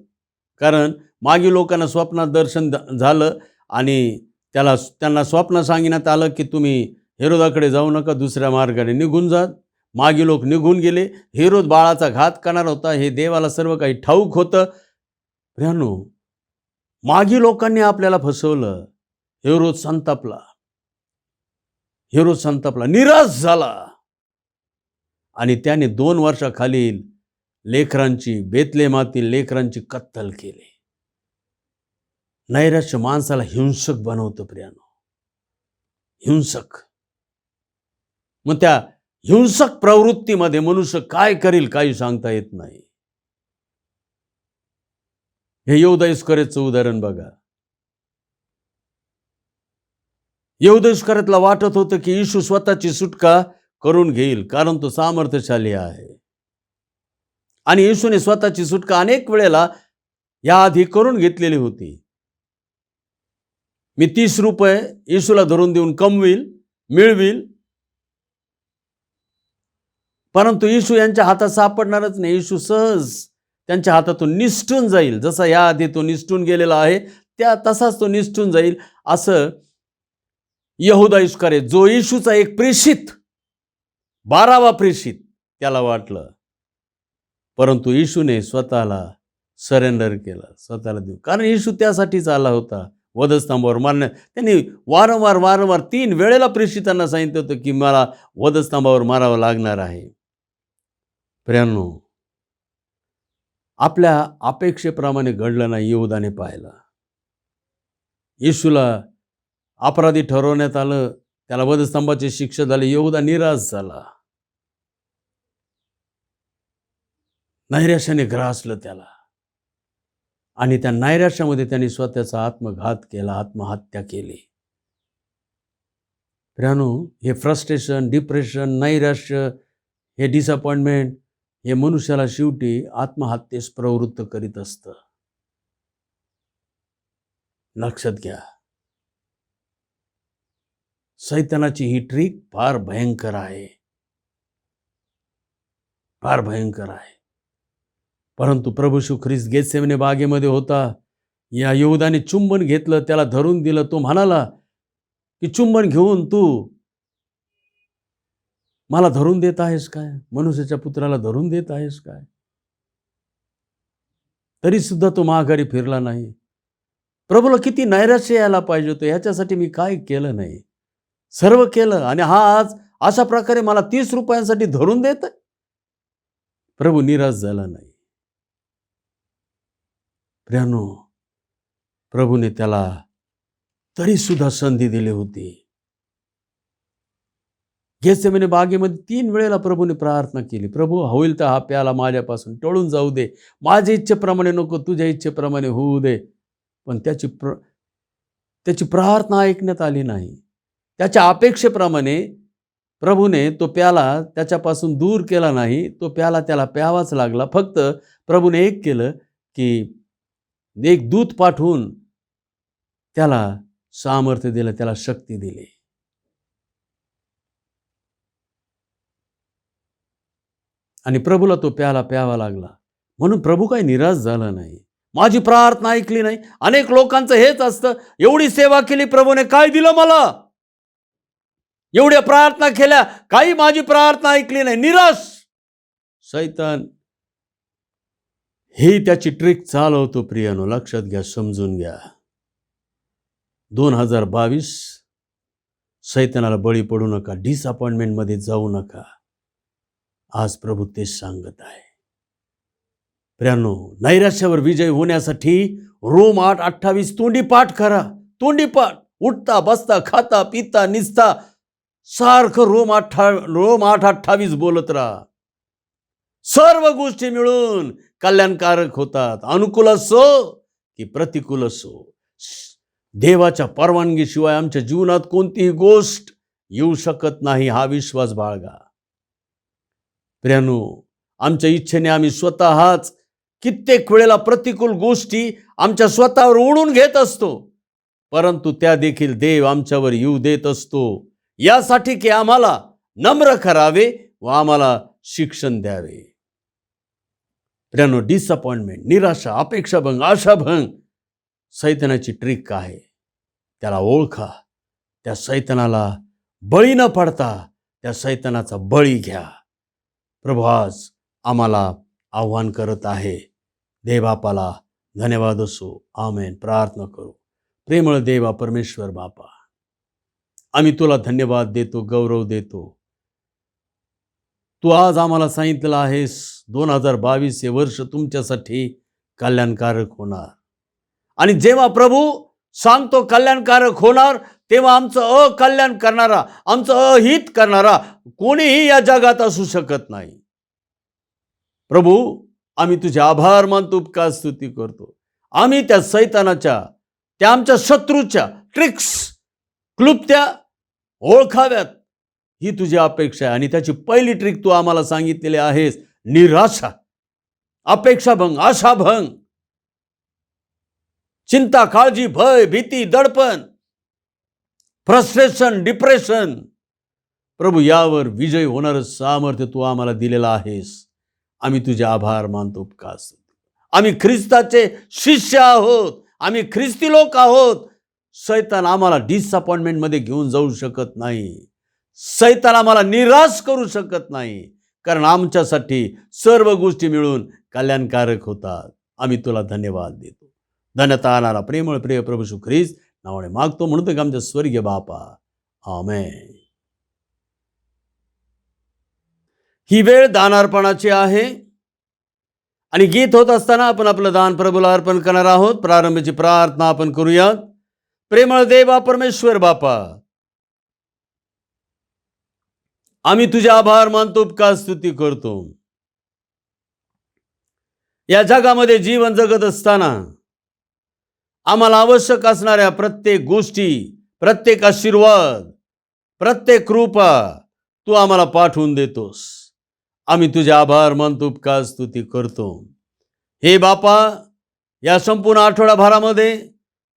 कारण मागी लोकांना स्वप्नात दर्शन झालं आणि त्यांना स्वप्न सांगण्यात आलं की तुम्ही हेरोदाकडे जाऊ नका, दुसऱ्या मार्गाने निघून जा. मागी लोक निघून गेले. हेरोद बाळाचा घात करणार होता, हे देवाला सर्व काही ठाऊक होतं. प्रियांनो, मागी लोकांनी आपल्याला फसवलं. हेरोद संतापला, निराश झाला आणि त्याने 2 वर्षाखालील लेकरांची, बेतलेहमातील लेकरांची कत्तल केली. नैराश्य माणसाला हिंसक बनवतं प्रियानो, हिंसक. मग त्या हिंसक प्रवृत्तीमध्ये मनुष्य काय करेल काही सांगता येत नाही. हे यहूदा इस्करियोतचं उदाहरण बघा. यहूदा इस्करियोतला वाटत होतं की येशू स्वतःची सुटका करून घेईल, कारण तो सामर्थ्यशाली आहे. आणि येशूने स्वतःची सुटका अनेक वेळेला याआधी करून घेतलेली होती. मी 30 रुपये येशूला धरून देऊन मिळविल, परंतु येशू यांच्या हातात सापडणारच नाही. येशू सहज त्यांच्या हातातून निसटून जाईल. जसा याआधी तो निसटून गेलेला आहे तसाच तो निसटून जाईल, असं यहूदा इस्करियोत, जो येशूचा एक प्रेषित, 12वा प्रेषित, त्याला वाटलं. परंतु येशूने स्वतःला सरेंडर केलं, स्वतःला देऊ. कारण येशू त्यासाठीच आला होता, वधस्तंभावर मारण्यात. त्यांनी वारंवार 3 वेळेला प्रेषितांना सांगितलं होतं की मला वधस्तंभावर मारावं लागणार आहे. प्रियांनो, आपल्या अपेक्षेप्रमाणे घडलं नाही. यहूदाने पाहिलं, येशूला अपराधी ठरवण्यात आलं, त्याला वधस्तंभाची शिक्षा झाली. यहूदा निराश झाला, नैराश्याने ग्रासलं त्याला, आणि त्या नैराश्यामध्ये त्यांनी स्वतःचा आत्मघात केला, आत्महत्या केली. प्रियांनो, हे फ्रस्ट्रेशन, डिप्रेशन, नैराश्य, हे डिसअपॉइंटमेंट, हे मनुष्याला शेवटी आत्महत्येस प्रवृत्त करीत असतं. लक्षात घ्या, सैतानाची ही ट्रिक फार भयंकर आहे, फार भयंकर आहे. परंतु प्रभू येशू ख्रिस्त गेतसेमने बागेमध्ये होता. या यहूदाने चुंबन घेतलं, त्याला धरून दिलं. तो म्हणाला की चुंबन घेऊन तू मला धरून देत आहेस काय? मनुष्याच्या पुत्राला धरून देत आहेस काय? तरी सुद्धा तो माघारी फिरला नाही. प्रभूला किती नैराश्य यायला पाहिजे होतं, ह्याच्यासाठी मी काय केलं नाही, सर्व केलं, आणि हा आज अशा प्रकारे मला 30 रुपयांसाठी धरून देत. प्रभू निराश झाला नाही. प्रियांनो, प्रभूने त्याला तरी सुद्धा संधी दिली होती. गेतसेमने बागेमध्ये 3 वेळेला प्रभूने प्रार्थना केली, प्रभू होईल तर हा प्याला माझ्यापासून टळून जाऊ दे, माझ्या इच्छेप्रमाणे नको, तुझ्या इच्छेप्रमाणे होऊ दे. पण त्याची प्रार्थना ऐकण्यात आली नाही. त्याच्या अपेक्षेप्रमाणे प्रभूने तो प्याला त्याच्यापासून दूर केला नाही. तो प्याला त्याला प्यावाच लागला. फक्त प्रभूने एक केलं की एक दूत पाठवून त्याला सामर्थ्य दिलं, त्याला शक्ती दिली. आणि प्रभूला तो प्याला प्यावा लागला. म्हणून प्रभू काही निराश झाला नाही, माझी प्रार्थना ऐकली नाही. अनेक लोकांचं हेच असतं, एवढी सेवा केली, प्रभूने काय दिलं मला, एवढ्या प्रार्थना केल्या, काही माझी प्रार्थना ऐकली नाही, निराश. शैतान ही त्याची ट्रिक चालवतो. प्रियानो, लक्षात घ्या, समजून घ्या. 2022 शैतानाला बळी पडू नका, डिसअपॉइंटमेंटमध्ये जाऊ नका. आज प्रभू तेच सांगत आहे. प्रियांनो, नैराश्यावर विजय होण्यासाठी रोम 8:28 तोंडी पाठ करा. तोंडी पाठ, उठता बसता खाता पिता निसता सारखं रोम 8:28 बोलत राहा. सर्व गोष्टी मिळून कल्याणकारक होतात, अनुकूल असो की प्रतिकूल असो. देवाच्या परवानगीशिवाय आमच्या जीवनात कोणतीही गोष्ट येऊ शकत नाही, हा विश्वास बाळगा. प्रियांनो, आमच्या इच्छेने आम्ही स्वतःच कित्येक वेळेला प्रतिकूल गोष्टी आमच्या स्वतःवर ओढून घेत असतो. परंतु त्या देखील देव आमच्यावर येऊ देत असतो, यासाठी की आम्हाला नम्र करावे व आम्हाला शिक्षण द्यावे. प्रियानो, डिसअपॉइंटमेंट, निराशा, अपेक्षाभंग, आशाभंग सैतानाची ट्रिक आहे. त्याला ओळखा, त्या सैतानाला बळी न पडता त्या सैतानाचा बळी घ्या. प्रभू आज आम्हाला आव्हान करत आहे. देवबापाला धन्यवाद असो. आमेन. प्रार्थना करू. प्रेमळ देवा परमेश्वर बापा, आम्ही तुला धन्यवाद देतो, गौरव देतो. तू आज आम्हाला सांगितलेलं आहेस 2022 हे वर्ष तुमच्यासाठी कल्याणकारक होणार. आणि जेव्हा प्रभू सांगतो कल्याणकारक होणार, तेव्हा आमचं अकल्याण करणारा, आमचं अहित करणारा कोणीही या जगात असू शकत नाही. प्रभू, आम्ही तुझे आभार मानतो, उपकार स्तुती करतो. आम्ही त्या सैतानाच्या, त्या आमच्या शत्रूच्या ट्रिक्स, क्लुप्त्या ओळखाव्यात, ही तुझी अपेक्षा आहे. आणि त्याची पहिली ट्रिक तू आम्हाला सांगितलेली आहेस, निराशा, अपेक्षाभंग, आशाभंग, चिंता, काळजी, भय, भीती, दडपण, फ्रस्ट्रेशन, डिप्रेशन. प्रभू, यावर विजय होणारं सामर्थ्य तू आम्हाला दिलेलं आहेस. आम्ही तुझे आभार मानतो, उपकार. आम्ही ख्रिस्ताचे शिष्य आहोत, आम्ही ख्रिस्ती लोक आहोत. सैतान आम्हाला डिसअपॉइंटमेंटमध्ये घेऊन जाऊ शकत नाही. सैतान आम्हाला निराश करू शकत नाही, कारण आमच्यासाठी सर्व गोष्टी मिळून कल्याणकारक होतात. आम्ही तुला धन्यवाद देतो. धन्यता आणणारा प्रेमळ प्रिय प्रभू येशू ख्रिस्त नावाने मागतो, म्हणतो की आमच्या स्वर्गीय बापा. आमेन. ही वेळ दानार्पणाची आहे आणि गीत होत असताना आपण आपलं दान प्रभूला अर्पण करणार आहोत. प्रारंभीची प्रार्थना आपण करूयात. प्रेमळ देवा परमेश्वर बापा, आम्ही तुझे आभार मानतो, उपकार स्तुती करतो. या जगामध्ये जीवन जगत असताना आम्हाला आवश्यक असणाऱ्या प्रत्येक गोष्टी, प्रत्येक आशीर्वाद, प्रत्येक कृपा तू आम्हाला पाठवून देतोस. आम्ही तुझे आभार मानतो, उपकार स्तुती करतो. हे बापा, या संपूर्ण आठवडाभरामध्ये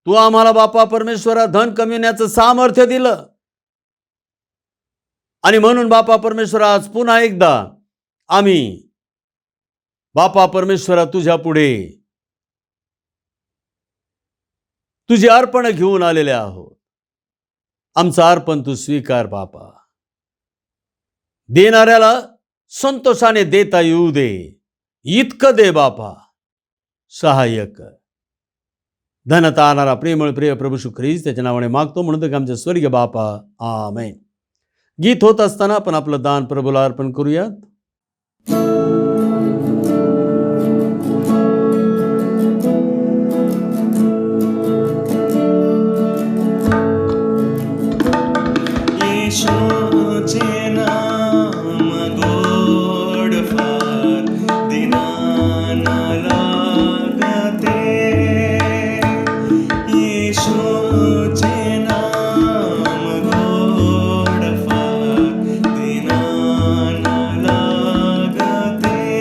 तू आम्हाला बापा परमेश्वरा धन कमविण्याचं सामर्थ्य दिलं. आणि म्हणून बापा परमेश्वरा आज पुन्हा एकदा आम्ही बापा परमेश्वरा तुझ्या पुढे तुझी अर्पण घेऊन आलेले आहोत. आमचं अर्पण तू स्वीकार बापा. देणाऱ्याला संतोषाने देता येऊ दे, इतकं दे बापा. सहाय्यक धनता आणणारा प्रेमळ प्रिय प्रभू येशू ख्रिस्त त्याच्या नावाने मागतो, म्हणतो की आमच्या स्वर्गीय बापा. आमेन. गीत होत असताना आपण आपलं दान प्रभूला अर्पण करूयात. येशूचे नाम गोड फार दिनाना लागते. येशूचे नाम गोड फार दिनाना लागते.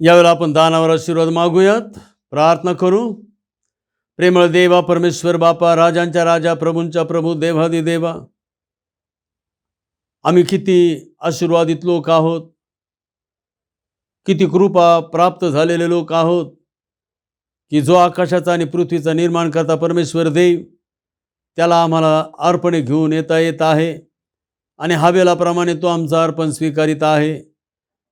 यावेळेला आपण दानावर आशीर्वाद मागूयात, प्रार्थना करू. प्रेमळ देवा, परमेश्वर बापा, राजांच्या राजा, प्रभूंच्या प्रभू, देवादी देवा, आम्ही किती आशीर्वादित लोक आहोत, किती कृपा प्राप्त झालेले लोक आहोत की जो आकाशाचा आणि पृथ्वीचा निर्माण करता परमेश्वर देव, त्याला आम्हाला अर्पणे घेऊन येता येत आहे आणि हवेलाप्रमाणे तो आमचा अर्पण स्वीकारित आहे.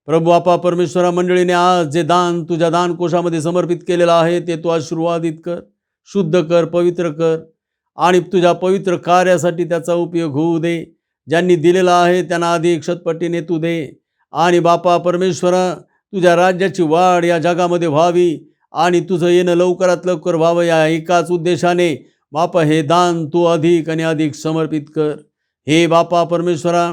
प्रभू आपा परमेश्वरा, मंडळीने आज जे दान तुझ्या दानकोशामध्ये समर्पित केलेलं आहे ते तू आशीर्वादित कर, शुद्ध कर, पवित्र कर आणि तुझ्या पवित्र कार्यासाठी त्याचा उपयोग होऊ दे. ज्यांनी दिलेला आहे त्यांना अधिक शतपटीने तू दे. आणि बापा परमेश्वरा, तुझ्या राज्याची वाढ या जगामध्ये व्हावी आणि तुझं येणं लवकरात लवकर व्हावं, या एकाच उद्देशाने बापा हे दान तू अधिक आणि अधिक समर्पित कर. हे बापा परमेश्वरा,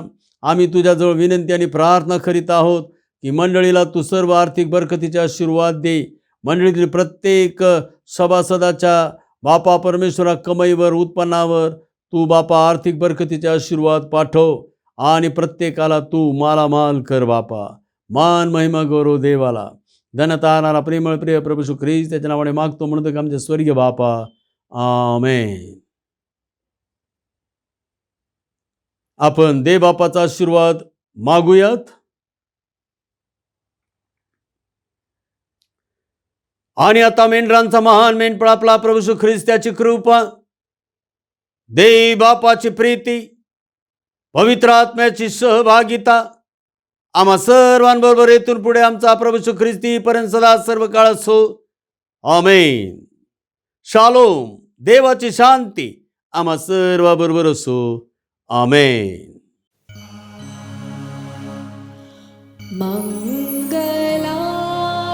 आम्ही तुझ्याजवळ विनंती आणि प्रार्थना करीत आहोत की मंडळीला तू सर्व आर्थिक बरकतीचे आशीर्वाद दे. मंडळीतील प्रत्येक सभासदाच्या बापा परमेश्वरा कमाईवर, उत्पन्नावर तू बापा आर्थिक बरकतीचे आशीर्वाद पाठव आणि प्रत्येकाला तू मालामाल कर. बापा मान महिमा गौरव देवाला. धनतारणारा प्रेमळ प्रिय प्रभू येशू ख्रिस्त त्याच्या नावाने मागतो म्हणतो की आमचे स्वर्गीय बापा, आमेन. आपण देव बापाचा आशीर्वाद मागूयात. आणि आता मेंढरांचा महान मेंढपाळ आपला प्रभू येशू ख्रिस्त त्याची कृपा, देव बापाची प्रीती, पवित्र आत्म्याची सहभागिता आम्हा सर्वांबरोबर येथून पुढे आमचा प्रभू येशू ख्रिस्त पर्यंत सदा सर्व काळ असो. आमेन. शालोम. देवाची शांती आम्हा सर्वांबरोबर असो. आमेन. मंगला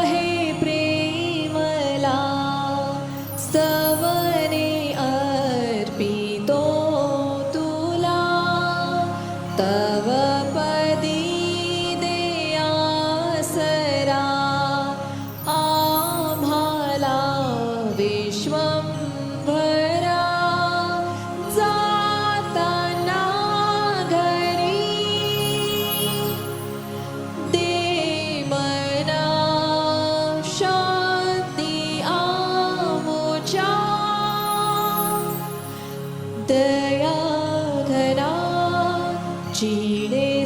हे प्रेमला स्तवने अर्पितो तुला, तव पदी दे आसरा आम्हाला विश्वंभरा. जाताना घरी दे मना शांती आमुच्या, दया घरा चिडे